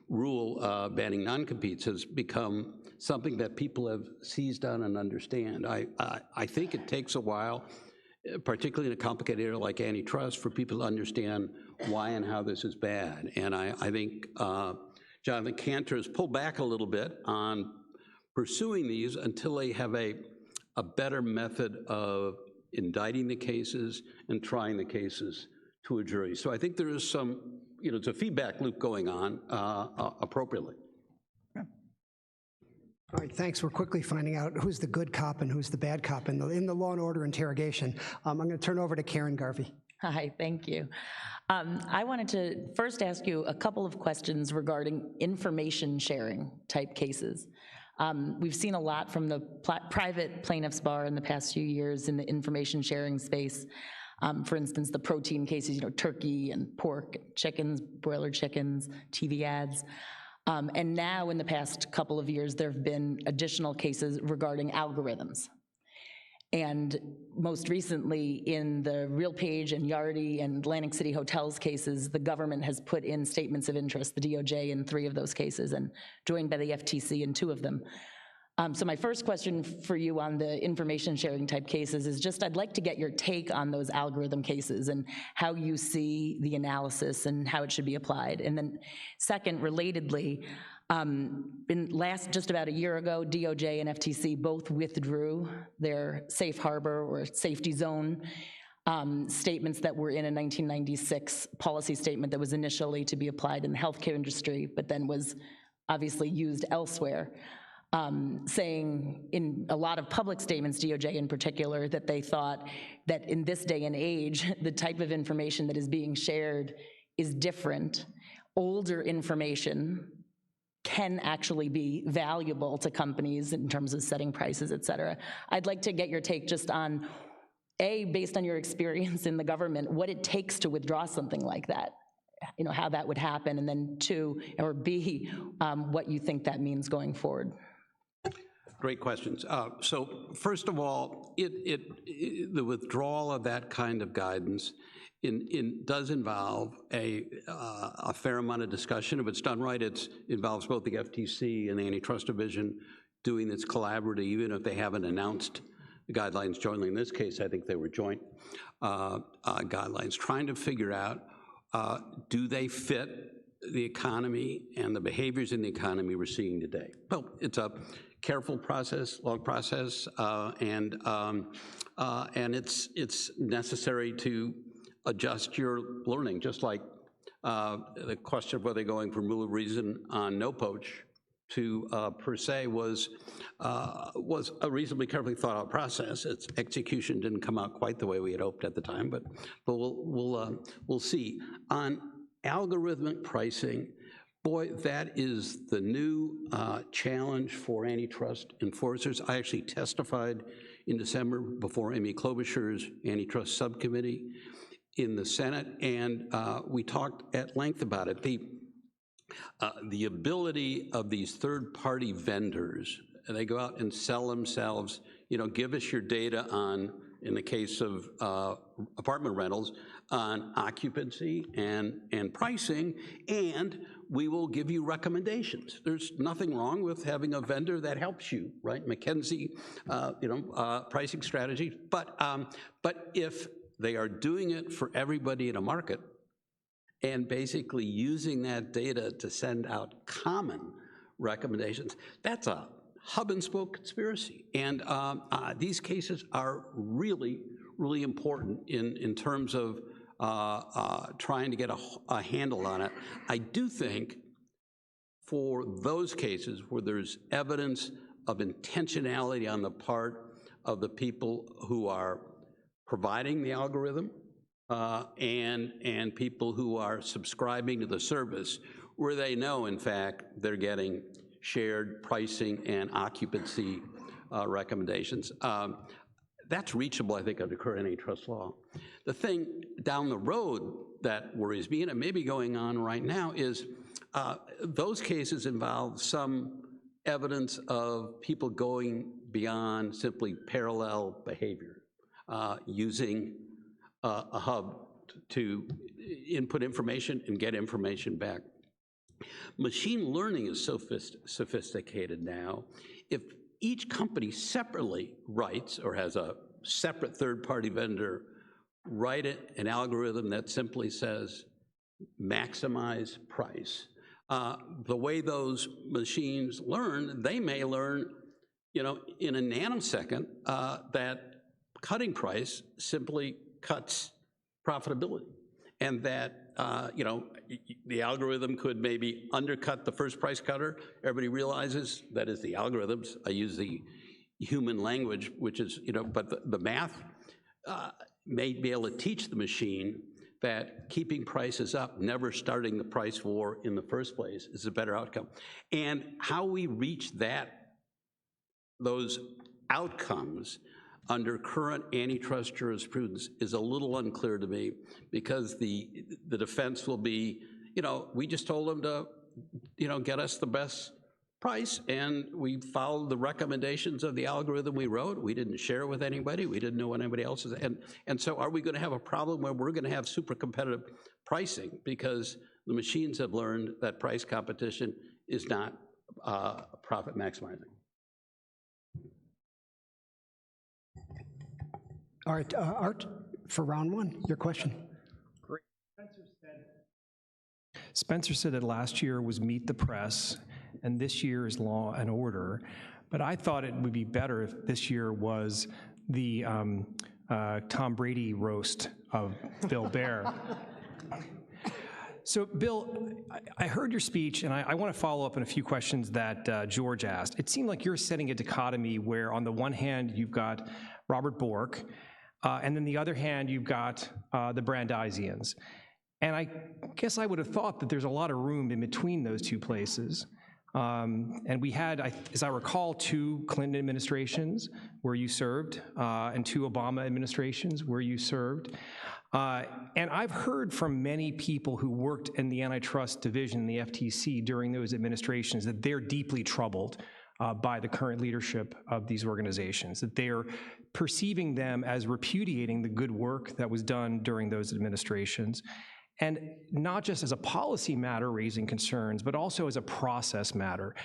rule banning non-competes has become something that people have seized on and understand. I think it takes a while, particularly in a complicated area like antitrust, for people to understand why and how this is bad. And I think Jonathan Cantor has pulled back a little bit on pursuing these until they have a better method of indicting the cases and trying the cases to a jury. So I think there is some, it's a feedback loop going on appropriately. All right, thanks. We're quickly finding out who's the good cop and who's the bad cop in the law and order interrogation. I'm going to turn over to Karin Garvey. Hi, thank you. I wanted to first ask you a couple of questions regarding information sharing type cases. We've seen a lot from the private plaintiffs' bar in the past few years in the information sharing space. For instance, the protein cases, turkey and pork, chickens, broiler chickens, TV ads. And now in the past couple of years, there have been additional cases regarding algorithms. And most recently in the RealPage and Yardi and Atlantic City Hotels cases, the government has put in statements of interest, the DOJ in 3 of those cases and joined by the FTC in 2 of them. So my first question for you on the information sharing type cases is just, I'd like to get your take on those algorithm cases and how you see the analysis and how it should be applied. And then second, relatedly, just about a year ago, DOJ and FTC both withdrew their safe harbor or safety zone statements that were in a 1996 policy statement that was initially to be applied in the healthcare industry, but then was obviously used elsewhere, saying in a lot of public statements, DOJ in particular, that they thought that in this day and age, the type of information that is being shared is different. Older information can actually be valuable to companies in terms of setting prices, et cetera. I'd like to get your take just on, A, based on your experience in the government, what it takes to withdraw something like that, how that would happen, and then 2, or B, what you think that means going forward. Great questions. So first of all, the withdrawal of that kind of guidance does involve a fair amount of discussion. If it's done right, it involves both the FTC and the Antitrust Division doing this collaboratively, even if they haven't announced the guidelines jointly. In this case, I think they were joint guidelines, trying to figure out, do they fit the economy and the behaviors in the economy we're seeing today? Well, it's a careful process, long process, and it's necessary to adjust your learning, just like the question of whether going from rule of reason on no poach to per se was a reasonably carefully thought out process. Its execution didn't come out quite the way we had hoped at the time, but we'll see. On algorithmic pricing, boy, that is the new challenge for antitrust enforcers. I actually testified in December before Amy Klobuchar's Antitrust Subcommittee in the Senate, and we talked at length about it. The ability of these third-party vendors and they go out and sell themselves, give us your data on, in the case of apartment rentals, on occupancy and pricing, and we will give you recommendations. There's nothing wrong with having a vendor that helps you, right? McKinsey, pricing strategy. But if they are doing it for everybody in a market and basically using that data to send out common recommendations, that's a hub and spoke conspiracy. And these cases are really, really important in terms of trying to get a handle on it. I do think for those cases where there's evidence of intentionality on the part of the people who are providing the algorithm and people who are subscribing to the service, where they know, in fact, they're getting shared pricing and occupancy recommendations. That's reachable, I think, under current antitrust law. The thing down the road that worries me, and it may be going on right now, is those cases involve some evidence of people going beyond simply parallel behavior, using a hub to input information and get information back. Machine learning is so sophisticated now. If each company separately writes or has a separate third-party vendor write an algorithm that simply says maximize price, the way those machines learn, they may learn, in a nanosecond that cutting price simply cuts profitability, and that the algorithm could maybe undercut the first price cutter. Everybody realizes that is the algorithms. I use the human language, which is, but the math may be able to teach the machine that keeping prices up, never starting the price war in the first place, is a better outcome. And how we reach those outcomes under current antitrust jurisprudence is a little unclear to me, because the defense will be, we just told them to, get us the best price, and we followed the recommendations of the algorithm we wrote. We didn't share it with anybody. We didn't know what anybody else is. And so are we going to have a problem where we're going to have super competitive pricing because the machines have learned that price competition is not profit maximizing? All right, Art, for round one, your question. Great. Spencer said that last year was Meet the Press, and this year is Law and Order. But I thought it would be better if this year was the Tom Brady roast of Bill Baer. So, Bill, I heard your speech, and I want to follow up on a few questions that George asked. It seemed like you're setting a dichotomy where, on the one hand, you've got Robert Bork, and then the other hand, you've got the Brandeisians. And I guess I would have thought that there's a lot of room in between those two places. And we had, as I recall, 2 Clinton administrations where you served, and 2 Obama administrations where you served. And I've heard from many people who worked in the antitrust division, the FTC, during those administrations, that they're deeply troubled by the current leadership of these organizations, that they're perceiving them as repudiating the good work that was done during those administrations. And not just as a policy matter raising concerns, but also as a process matter,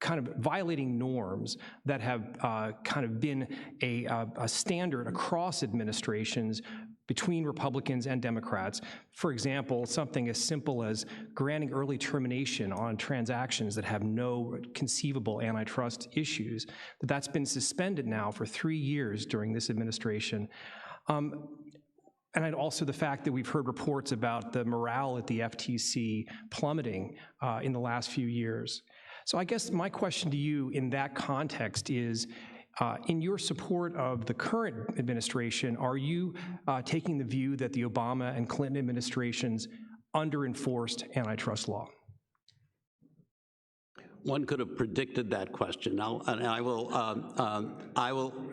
kind of violating norms that have kind of been a standard across administrations between Republicans and Democrats. For example, something as simple as granting early termination on transactions that have no conceivable antitrust issues, that's been suspended now for 3 years during this administration. And also the fact that we've heard reports about the morale at the FTC plummeting in the last few years. So I guess my question to you in that context is, in your support of the current administration, are you taking the view that the Obama and Clinton administrations under-enforced antitrust law? One could have predicted that question, and I will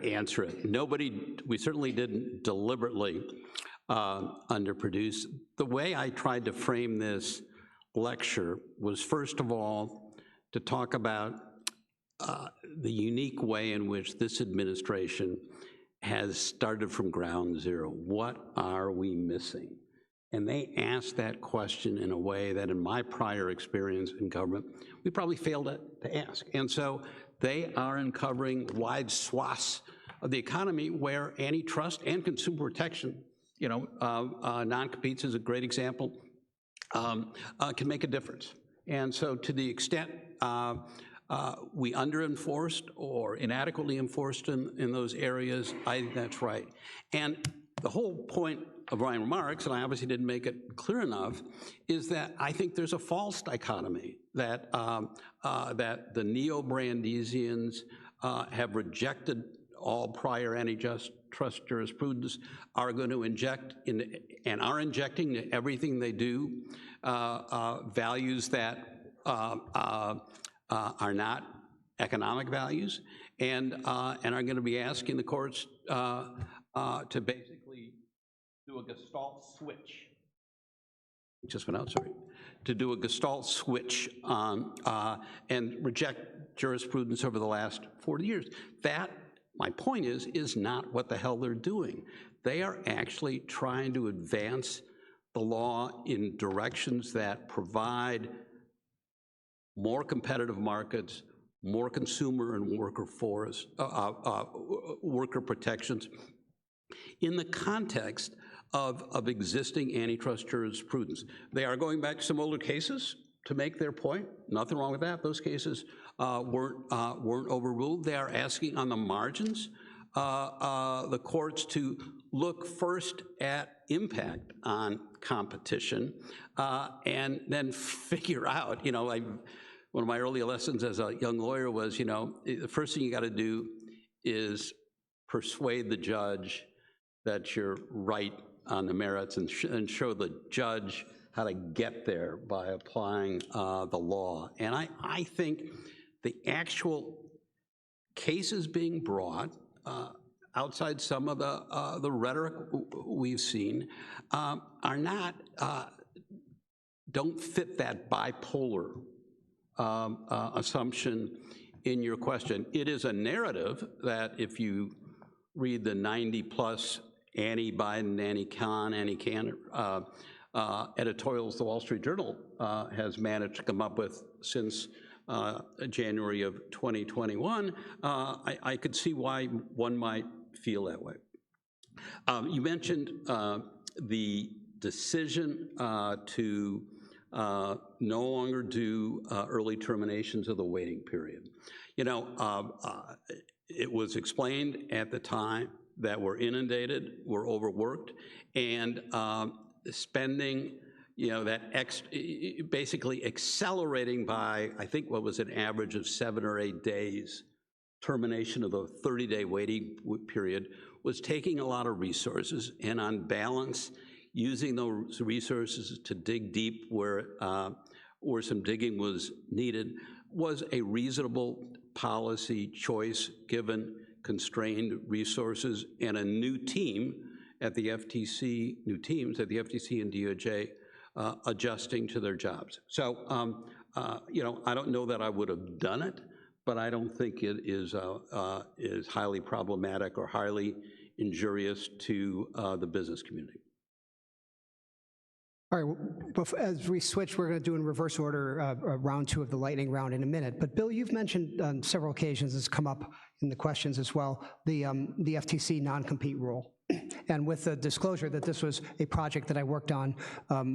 answer it. We certainly didn't deliberately underproduce. The way I tried to frame this lecture was, first of all, to talk about the unique way in which this administration has started from ground zero. What are we missing? And they asked that question in a way that in my prior experience in government, we probably failed to ask. And so they are uncovering wide swaths of the economy where antitrust and consumer protection, non-competes is a great example, can make a difference. And so to the extent we under-enforced or inadequately enforced in those areas, I think that's right. And the whole point of my remarks, and I obviously didn't make it clear enough, is that I think there's a false dichotomy that, that the neo-Brandesians have rejected all prior antitrust jurisprudence, are going to inject in, and are injecting into everything they do values that are not economic values, and are going to be asking the courts to basically do a Gestalt switch. Just went out, sorry. To do a Gestalt switch and reject jurisprudence over the last 40 years. That, my point is not what the hell they're doing. They are actually trying to advance the law in directions that provide more competitive markets, more consumer and worker worker protections in the context of existing antitrust jurisprudence. They are going back to some older cases to make their point. Nothing wrong with that. Those cases weren't overruled. They are asking on the margins the courts to look first at impact on competition and then figure out, one of my early lessons as a young lawyer was, the first thing you got to do is persuade the judge that you're right on the merits and show the judge how to get there by applying the law. And I think the actual cases being brought outside some of the rhetoric we've seen are not, don't fit that bipolar assumption in your question. It is a narrative that if you read the 90+ anti-Biden, anti-Khan, anti-Can editorials the Wall Street Journal has managed to come up with since January of 2021, I could see why one might feel that way. You mentioned the decision to no longer do early terminations of the waiting period. It was explained at the time that we're inundated, we're overworked, and spending, basically accelerating by, I think what was an average of 7 or 8 days, termination of the 30-day waiting period, was taking a lot of resources, and on balance, using those resources to dig deep where some digging was needed was a reasonable policy choice given constrained resources and a new team at the FTC, new teams at the FTC and DOJ adjusting to their jobs. So, I don't know that I would have done it, but I don't think it is highly problematic or highly injurious to the business community. All right, as we switch, we're going to do in reverse order round 2 of the lightning round in a minute. But Bill, you've mentioned on several occasions, it's come up in the questions as well, the FTC non-compete rule. And with the disclosure that this was a project that I worked on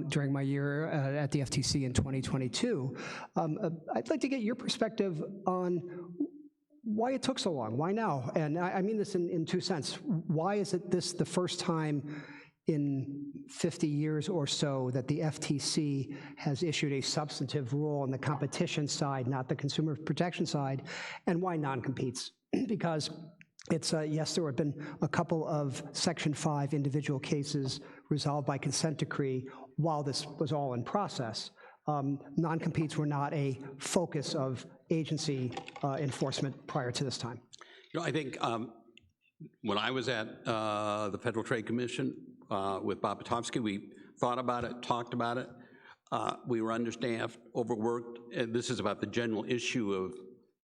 during my year at the FTC in 2022, I'd like to get your perspective on why it took so long, why now? And I mean this in 2 cents. Why is it this the first time in 50 years or so that the FTC has issued a substantive rule on the competition side, not the consumer protection side, and why non-competes? Because it's, yes, there have been a couple of Section 5 individual cases resolved by consent decree while this was all in process. Non-competes were not a focus of agency enforcement prior to this time. I think when I was at the Federal Trade Commission with Bob Potofsky, we thought about it, talked about it. We were understaffed, overworked, and this is about the general issue of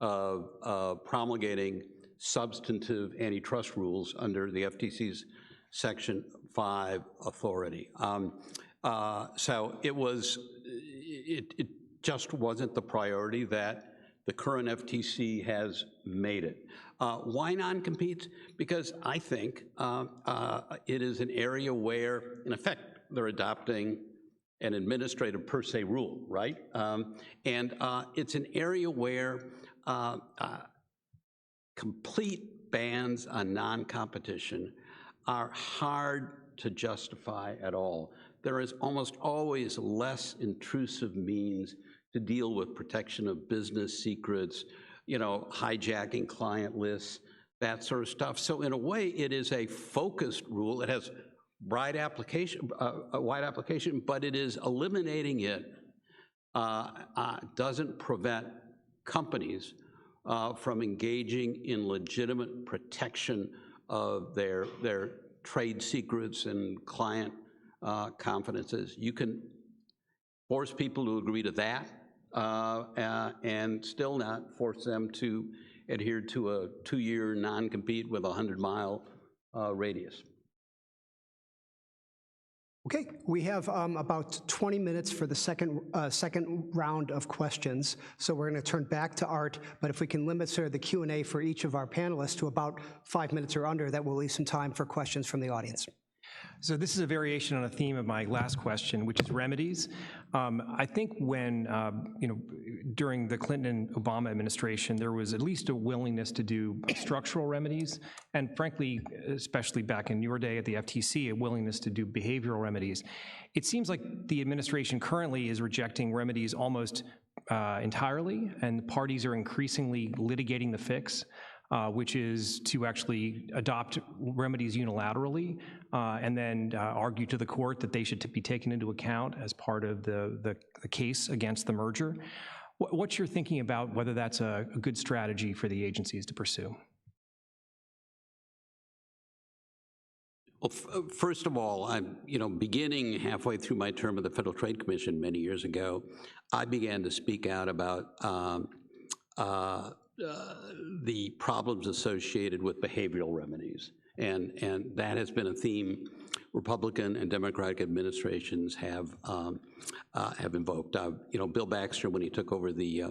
of promulgating substantive antitrust rules under the FTC's Section 5 authority. So it just wasn't the priority that the current FTC has made it. Why non-compete? Because I think it is an area where, in effect, they're adopting an administrative per se rule, right? And it's an area where complete bans on non-competition are hard to justify at all. There is almost always less intrusive means to deal with protection of business secrets, hijacking client lists, that sort of stuff. So in a way, it is a focused rule. It has wide application, but it is eliminating it doesn't prevent companies from engaging in legitimate protection of their trade secrets and client confidences. You can force people to agree to that and still not force them to adhere to a 2-year non-compete with a 100-mile radius. Okay, we have about 20 minutes for the second round of questions. So we're going to turn back to Art, but if we can limit sort of the Q&A for each of our panelists to about 5 minutes or under, that will leave some time for questions from the audience. So this is a variation on a theme of my last question, which is remedies. I think when, during the Clinton and Obama administration, there was at least a willingness to do structural remedies, and frankly, especially back in your day at the FTC, a willingness to do behavioral remedies. It seems like the administration currently is rejecting remedies almost entirely, and parties are increasingly litigating the fix. Which is to actually adopt remedies unilaterally and then argue to the court that they should be taken into account as part of the case against the merger. What's your thinking about whether that's a good strategy for the agencies to pursue? Well, first of all, I'm, beginning halfway through my term at the Federal Trade Commission many years ago, I began to speak out about the problems associated with behavioral remedies. And that has been a theme Republican and Democratic administrations have invoked. Bill Baxter, when he took over the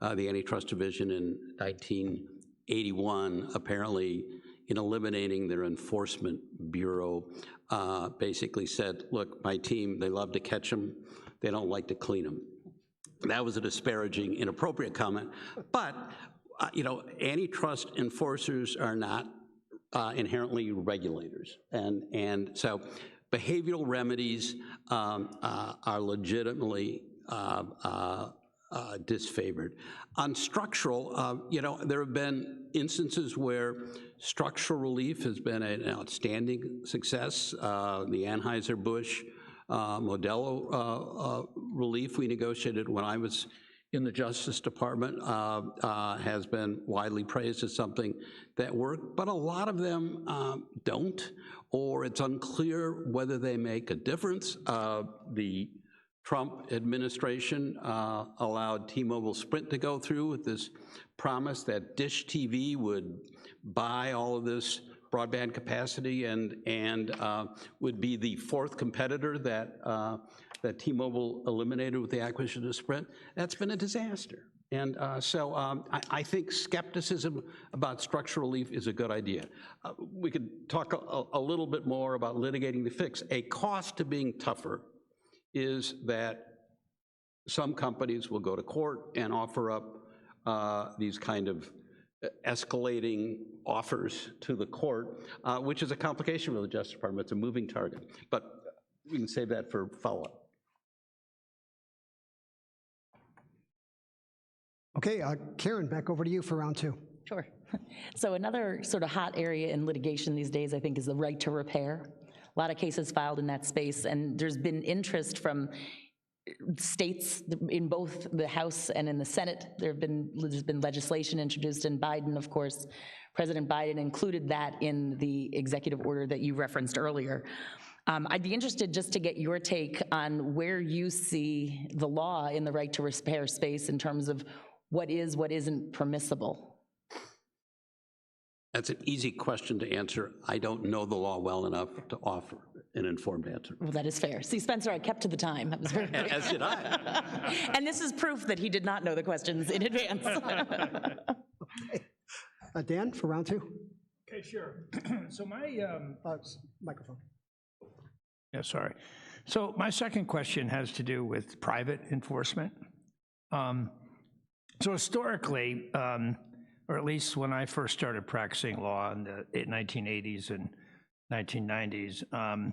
Antitrust Division in 1981, apparently in eliminating their enforcement bureau, basically said, look, my team, they love to catch them, they don't like to clean them. That was a disparaging, inappropriate comment, but antitrust enforcers are not inherently regulators, and so behavioral remedies are legitimately disfavored. On structural, there have been instances where structural relief has been an outstanding success. The Anheuser-Busch Modelo relief we negotiated when I was in the Justice Department has been widely praised as something that worked, but a lot of them don't, or it's unclear whether they make a difference. The Trump administration allowed T-Mobile Sprint to go through with this promise that Dish TV would buy all of this broadband capacity and would be the fourth competitor that T-Mobile eliminated with the acquisition of Sprint. That's been a disaster. And so I think skepticism about structural relief is a good idea. We could talk a little bit more about litigating the fix. A cost to being tougher is that some companies will go to court and offer up these kind of escalating offers to the court, which is a complication with the Justice Department. It's a moving target, but we can save that for follow-up. Okay, Karin, back over to you for round two. Sure. So another sort of hot area in litigation these days, I think, is the right to repair. A lot of cases filed in that space, and there's been interest from states in both the House and in the Senate. There's been legislation introduced, and Biden, of course, President Biden included that in the executive order that you referenced earlier. I'd be interested just to get your take on where you see the law in the right to repair space in terms of what is, what isn't permissible? That's an easy question to answer. I don't know the law well enough to offer an informed answer. Well, that is fair. See, Spencer, I kept to the time. That was very great. As did I. And this is proof that he did not know the questions in advance. Dan, for round two. Okay, sure. So my, Microphone. yeah, sorry. So my second question has to do with private enforcement. So historically, or at least when I first started practicing law in the 1980s and 1990s,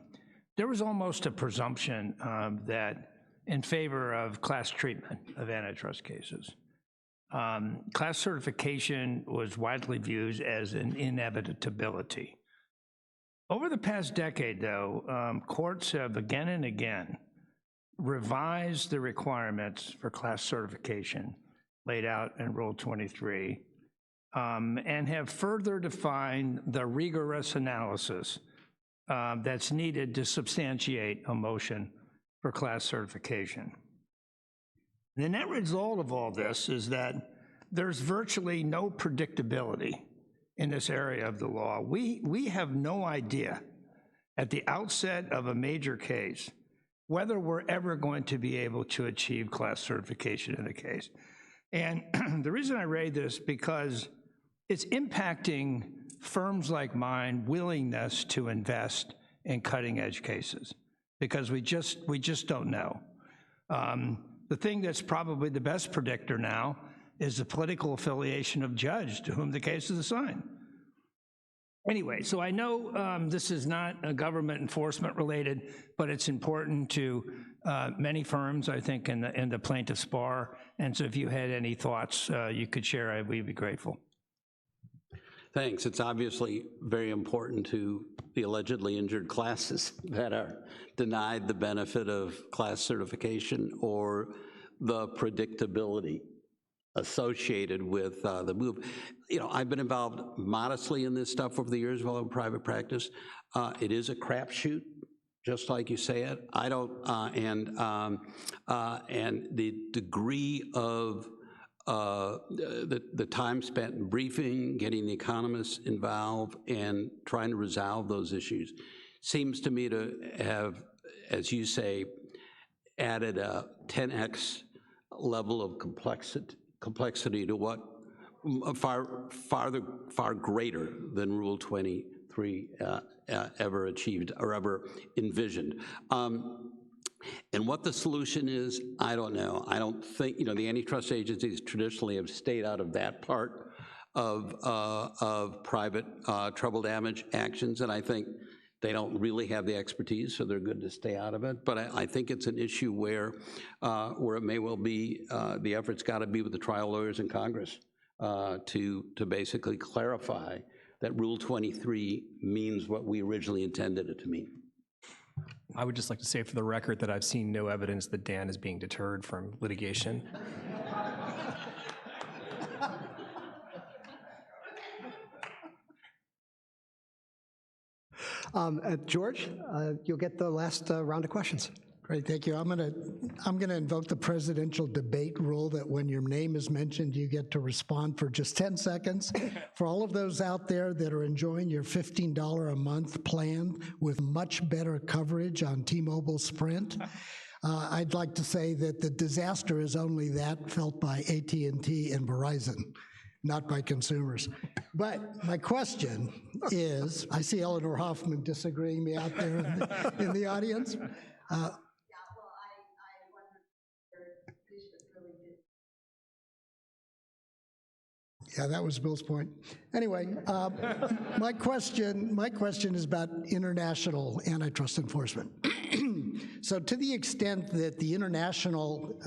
there was almost a presumption that in favor of class treatment of antitrust cases. Class certification was widely viewed as an inevitability. Over the past decade, though, courts have again and again revised the requirements for class certification laid out in Rule 23, and have further defined the rigorous analysis that's needed to substantiate a motion for class certification. The net result of all this is that there's virtually no predictability in this area of the law. We have no idea at the outset of a major case whether we're ever going to be able to achieve class certification in the case. And the reason I raise this because it's impacting firms like mine willingness to invest in cutting edge cases because we just don't know. The thing that's probably the best predictor now is the political affiliation of judge to whom the case is assigned. Anyway, so I know this is not a government enforcement related, but it's important to many firms, I think, in the plaintiff's bar. And so if you had any thoughts you could share, we'd be grateful. Thanks. It's obviously very important to the allegedly injured classes that are denied the benefit of class certification or the predictability associated with the move. You know, I've been involved modestly in this stuff over the years while in private practice. It is a crapshoot, just like you say it. I don't, and the degree of the time spent in briefing, getting the economists involved, and trying to resolve those issues seems to me to have, as you say, added a 10x level of complexity to what far greater than Rule 23 ever achieved or ever envisioned. And what the solution is, I don't know. I don't think, you know, the antitrust agencies traditionally have stayed out of that part of private trouble damage actions, and I think they don't really have the expertise, so they're good to stay out of it. But I think it's an issue where it may well be the effort's got to be with the trial lawyers in Congress to basically clarify that Rule 23 means what we originally intended it to mean. I would just like to say for the record that I've seen no evidence that Dan is being deterred from litigation. George, you'll get the last round of questions. Great, thank you. I'm gonna invoke the presidential debate rule that when your name is mentioned, you get to respond for just 10 seconds. For all of those out there that are enjoying your $15 a month plan with much better coverage on T-Mobile Sprint, I'd like to say that the disaster is only that felt by AT&T and Verizon, not by consumers. But my question is, I see Eleanor Hoffman disagreeing me out there in the audience. Yeah, that was Bill's point. Anyway, my question is about international antitrust enforcement. So to the extent that the international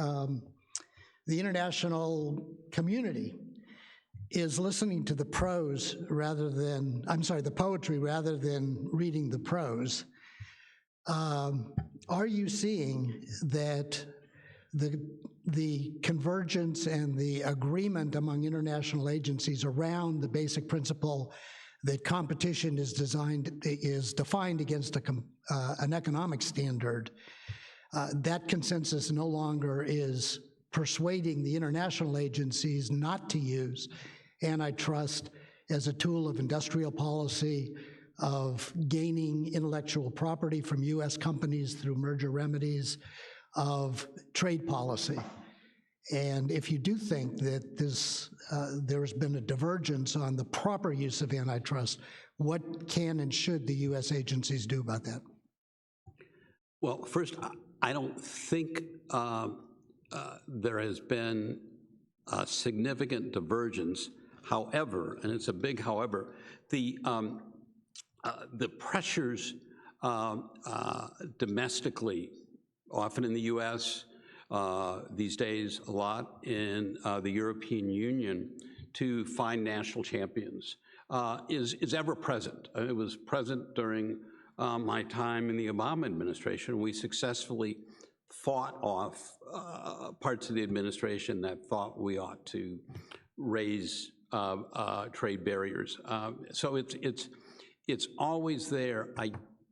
community is listening to the prose rather than, the poetry rather than reading the prose, are you seeing that the convergence and the agreement among international agencies around the basic principle that competition is defined against an economic standard, that consensus no longer is persuading the international agencies not to use antitrust as a tool of industrial policy, of gaining intellectual property from US companies through merger remedies, of trade policy. And if you do think that there has been a divergence on the proper use of antitrust, what can and should the US agencies do about that? Well, first, I don't think there has been a significant divergence. However, and it's a big however, the pressures domestically, often in the US, these days a lot in the European Union, to find national champions is ever present. It was present during my time in the Obama administration. We successfully fought off parts of the administration that thought we ought to raise trade barriers. So it's always there. I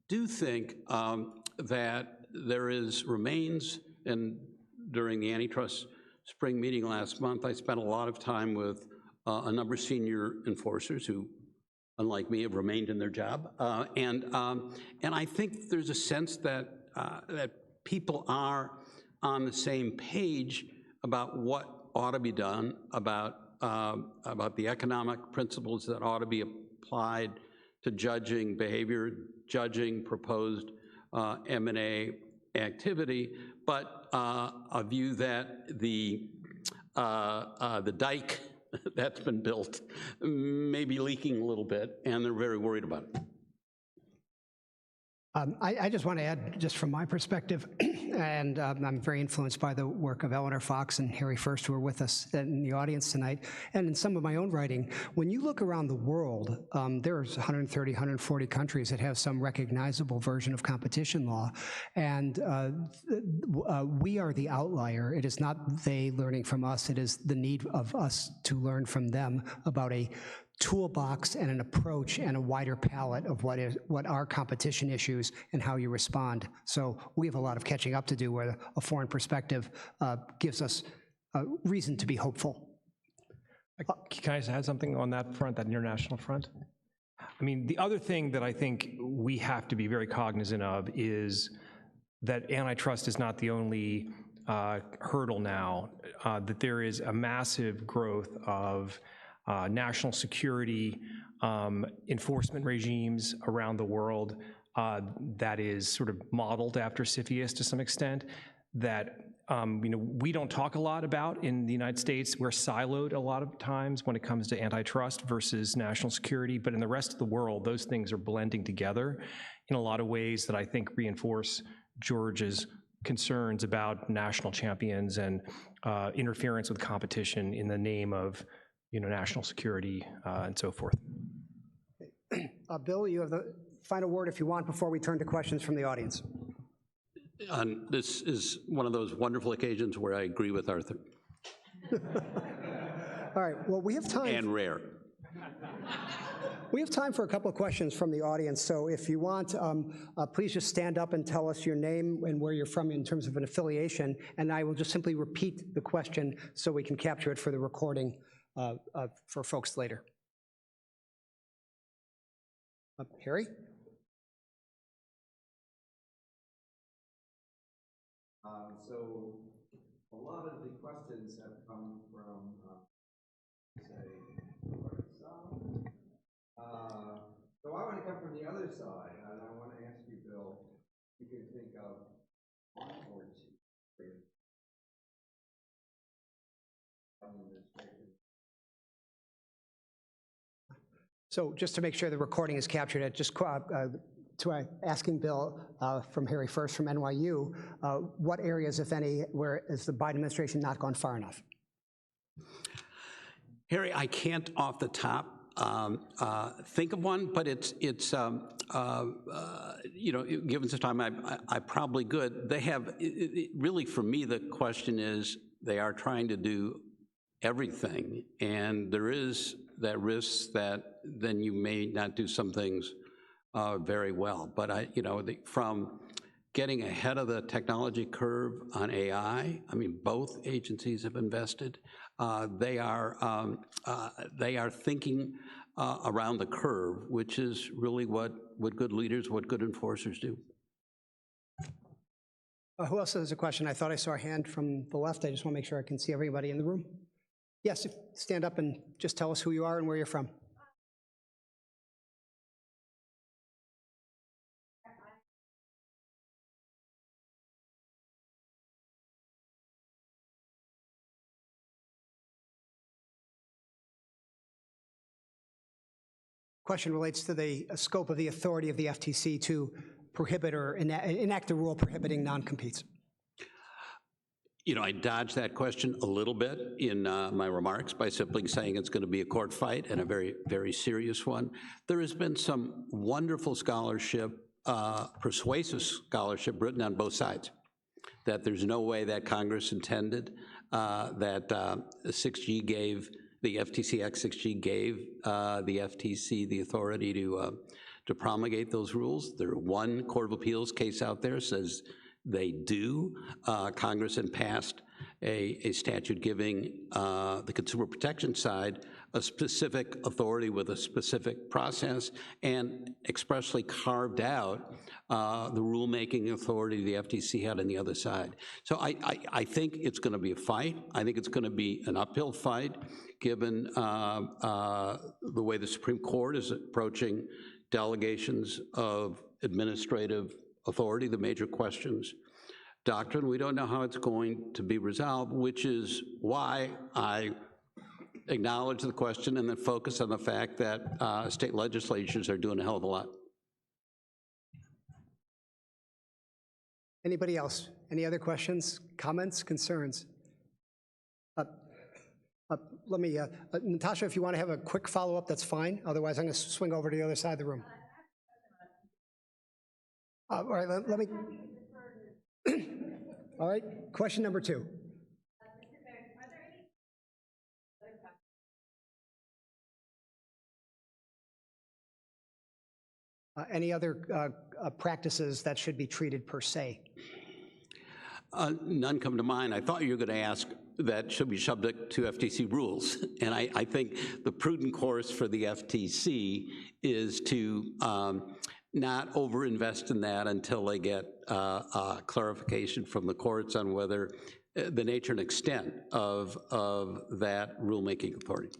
do think that there remains, and during the antitrust spring meeting last month, I spent a lot of time with a number of senior enforcers who, unlike me, have remained in their job. And I think there's a sense that people are on the same page about what ought to be done, about the economic principles that ought to be applied to judging behavior, judging proposed M&A activity, but a view that the dike that's been built may be leaking a little bit, and they're very worried about it. I just want to add, just from my perspective, and I'm very influenced by the work of Eleanor Fox and Harry First, who are with us in the audience tonight, and in some of my own writing. When you look around the world, there's 130, 140 countries that have some recognizable version of competition law, and we are the outlier. It is not they learning from us, it is the need of us to learn from them about a toolbox and an approach and a wider palette of what are competition issues and how you respond. So we have a lot of catching up to do, where a foreign perspective gives us a reason to be hopeful. Can I just add something on that front, that international front? I mean, the other thing that I think we have to be very cognizant of is that antitrust is not the only hurdle now, that there is a massive growth of national security enforcement regimes around the world that is sort of modeled after CFIUS to some extent, that we don't talk a lot about in the United States. We're siloed a lot of times when it comes to antitrust versus national security, but in the rest of the world, those things are blending together in a lot of ways that I think reinforce George's concerns about national champions and interference with competition in the name of national security and so forth. Bill, you have the final word if you want before we turn to questions from the audience. This is one of those wonderful occasions where I agree with Arthur. All right, well, we have time. And rare. We have time for a couple of questions from the audience, so if you want, please just stand up and tell us your name and where you're from in terms of an affiliation, and I will just simply repeat the question so we can capture it for the recording for folks later. Harry? So a lot of the questions have come from, say, right side. So I want to come from the other side, and I want to ask you, Bill, if you can think of one or two. So just to make sure the recording is captured, asking Bill from Harry First from NYU, what areas, if any, where has the Biden administration not gone far enough? Harry, I can't off the top think of one, but it's given some time, I probably could. They have, really for me, the question is, they are trying to do everything, and there is that risk that then you may not do some things very well. But from getting ahead of the technology curve on AI. I mean, both agencies have invested. They are thinking around the curve, which is really what good leaders, what good enforcers do. Who else has a question? I thought I saw a hand from the left. I just want to make sure I can see everybody in the room. Yes, stand up and just tell us who you are and where you're from. Question relates to the scope of the authority of the FTC to prohibit or enact a rule prohibiting non-competes. You know, I dodged that question a little bit in my remarks by simply saying it's going to be a court fight, and a very, very serious one. There has been some wonderful scholarship, persuasive scholarship written on both sides, that there's no way that Congress intended that 6G gave, the FTC Act 6G gave the FTC the authority to promulgate those rules. There's one Court of Appeals case out there says they do. Congress had passed a statute giving the consumer protection side a specific authority with a specific process, and expressly carved out the rulemaking authority the FTC had on the other side. So I think it's going to be a fight. I think it's going to be an uphill fight, given the way the Supreme Court is approaching delegations of administrative authority, the major questions doctrine. We don't know how it's going to be resolved, which is why I acknowledge the question and then focus on the fact that state legislatures are doing a hell of a lot. Anybody else? Any other questions, comments, concerns? Let me, Natasha, if you want to have a quick follow-up, that's fine. Otherwise, I'm going to swing over to the other side of the room. All right, let me. All right, question number 2. Any other practices that should be treated per se? None come to mind. I thought you were going to ask that should be subject to FTC rules. And I think the prudent course for the FTC is to not overinvest in that until they get clarification from the courts on whether the nature and extent of that rulemaking authority.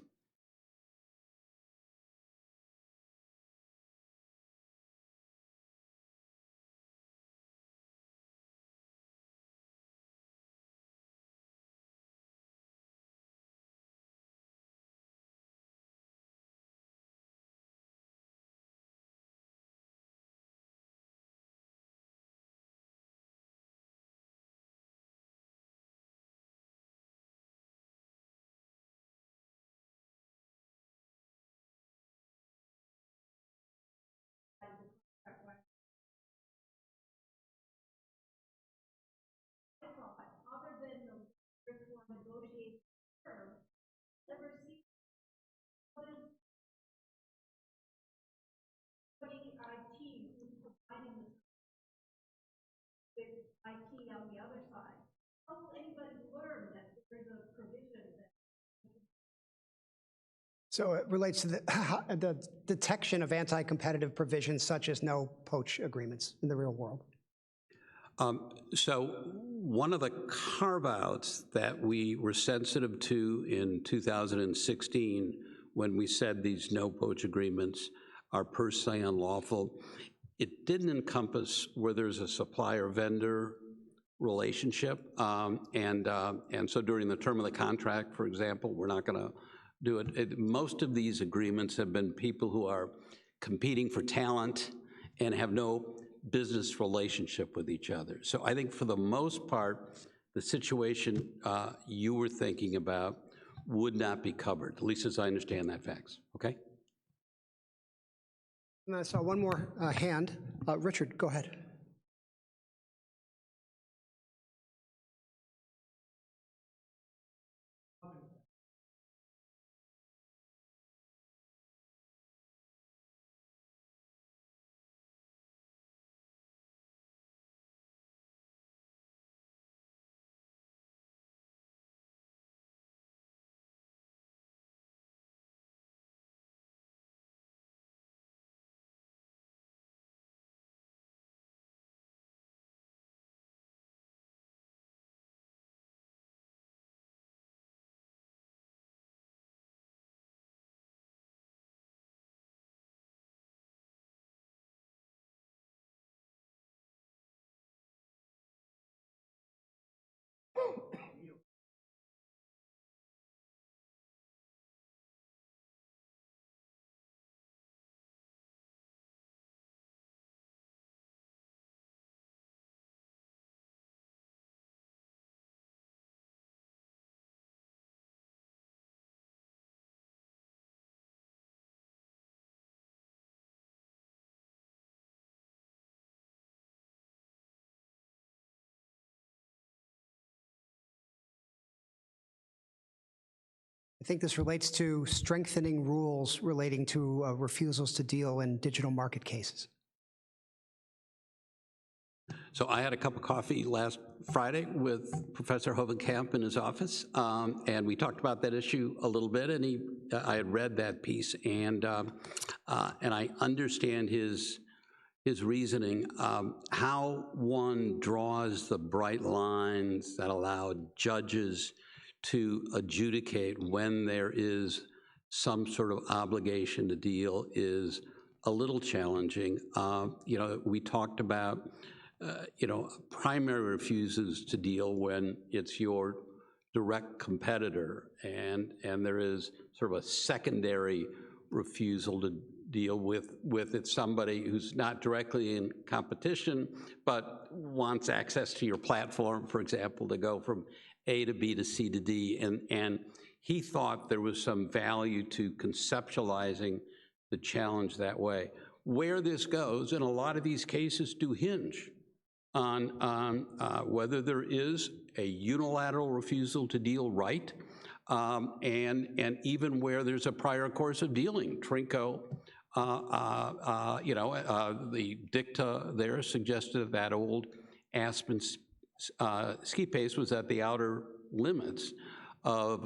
IT on the other side. How will anybody learn that there's a provision that? So it relates to the detection of anti-competitive provisions such as no poach agreements in the real world. So one of the carve-outs that we were sensitive to in 2016 when we said these no poach agreements are per se unlawful, it didn't encompass where there's a supplier-vendor relationship. And so during the term of the contract, for example, we're not gonna do it. Most of these agreements have been people who are competing for talent and have no business relationship with each other. So I think for the most part, the situation you were thinking about would not be covered, at least as I understand that facts, okay? And I saw one more hand. Richard, go ahead. I think this relates to strengthening rules relating to refusals to deal in digital market cases. So I had a cup of coffee last Friday with Professor Hovenkamp in his office, and we talked about that issue a little bit, and I had read that piece, and I understand his reasoning. How one draws the bright lines that allow judges to adjudicate when there is some sort of obligation to deal is a little challenging. We talked about primary refuses to deal when it's your direct competitor, and there is sort of a secondary refusal to deal with it's somebody who's not directly in competition, but wants access to your platform, for example, to go from A to B to C to D, and he thought there was some value to conceptualizing the challenge that way. Where this goes, and a lot of these cases do hinge on whether there is a unilateral refusal to deal right, and even where there's a prior course of dealing. Trinco, the dicta there suggested that old Aspen ski pace was at the outer limits of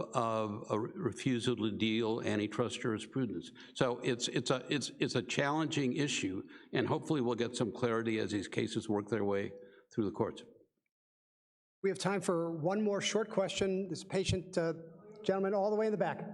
a refusal to deal antitrust jurisprudence. So it's a challenging issue, and hopefully we'll get some clarity as these cases work their way through the courts. We have time for one more short question. This patient gentleman all the way in the back.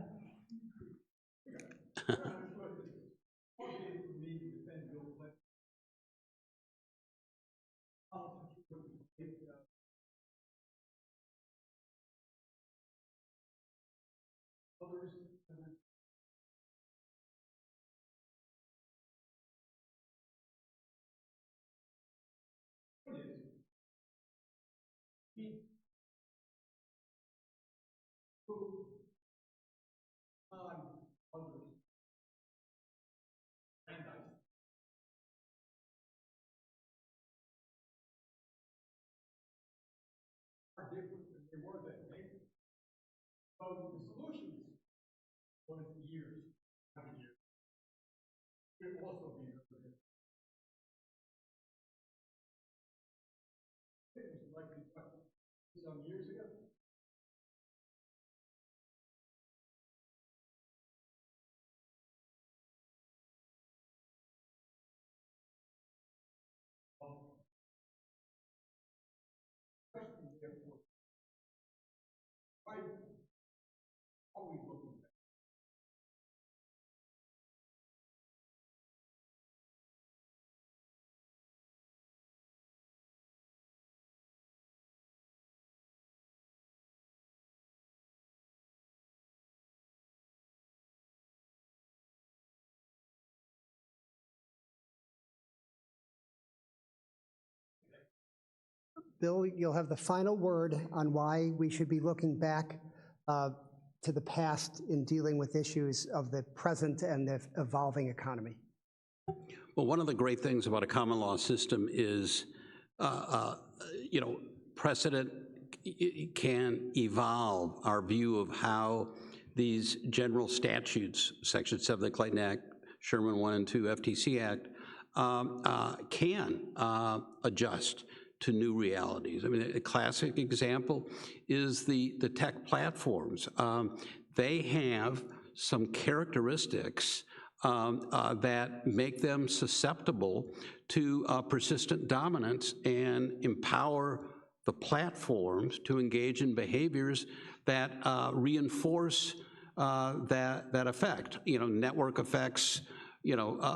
Different than they were then, right? So the solutions going to years, not years, could also be very different. It was likely some years ago. Therefore, why are we looking at that? Bill, you'll have the final word on why we should be looking back to the past in dealing with issues of the present and the evolving economy. Well, one of the great things about a common law system is, precedent can evolve our view of how these general statutes, Section 7 of the Clayton Act, Sherman 1 and 2 FTC Act, can adjust to new realities. I mean, a classic example is the tech platforms. They have some characteristics that make them susceptible to persistent dominance and empower the platforms to engage in behaviors that reinforce that effect. Network effects,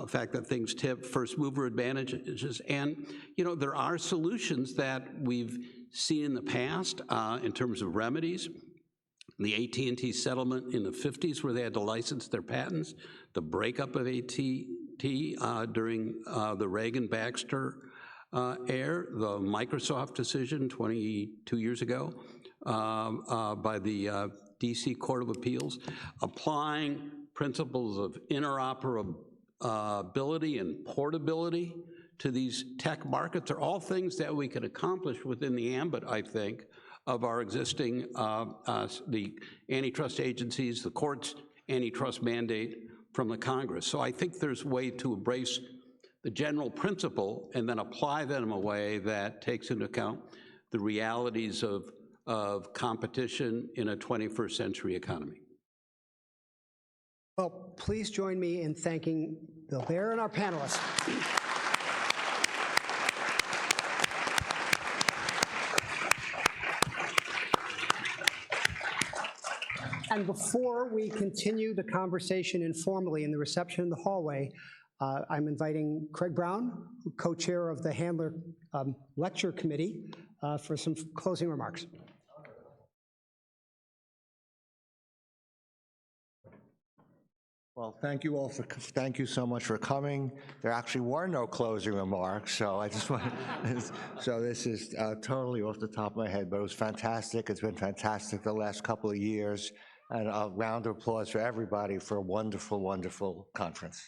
fact that things tip, first mover advantages, and there are solutions that we've seen in the past in terms of remedies. The AT&T settlement in the 50s where they had to license their patents, the breakup of AT&T during the Reagan-Baxter era, the Microsoft decision 22 years ago by the DC Court of Appeals, applying principles of interoperability and portability to these tech markets are all things that we can accomplish within the ambit, I think, of our existing, the antitrust agencies, the courts, antitrust mandate from the Congress. So I think there's a way to embrace the general principle and then apply them in a way that takes into account the realities of competition in a 21st century economy. Well, please join me in thanking Bill Baer and our panelists. And before we continue the conversation informally in the reception in the hallway, I'm inviting Craig Brown, co-chair of the Handler Lecture Committee, for some closing remarks. Well, thank you so much for coming. There actually were no closing remarks, so I just want so this is totally off the top of my head, but it was fantastic. It's been fantastic the last couple of years, and a round of applause for everybody for a wonderful, wonderful conference.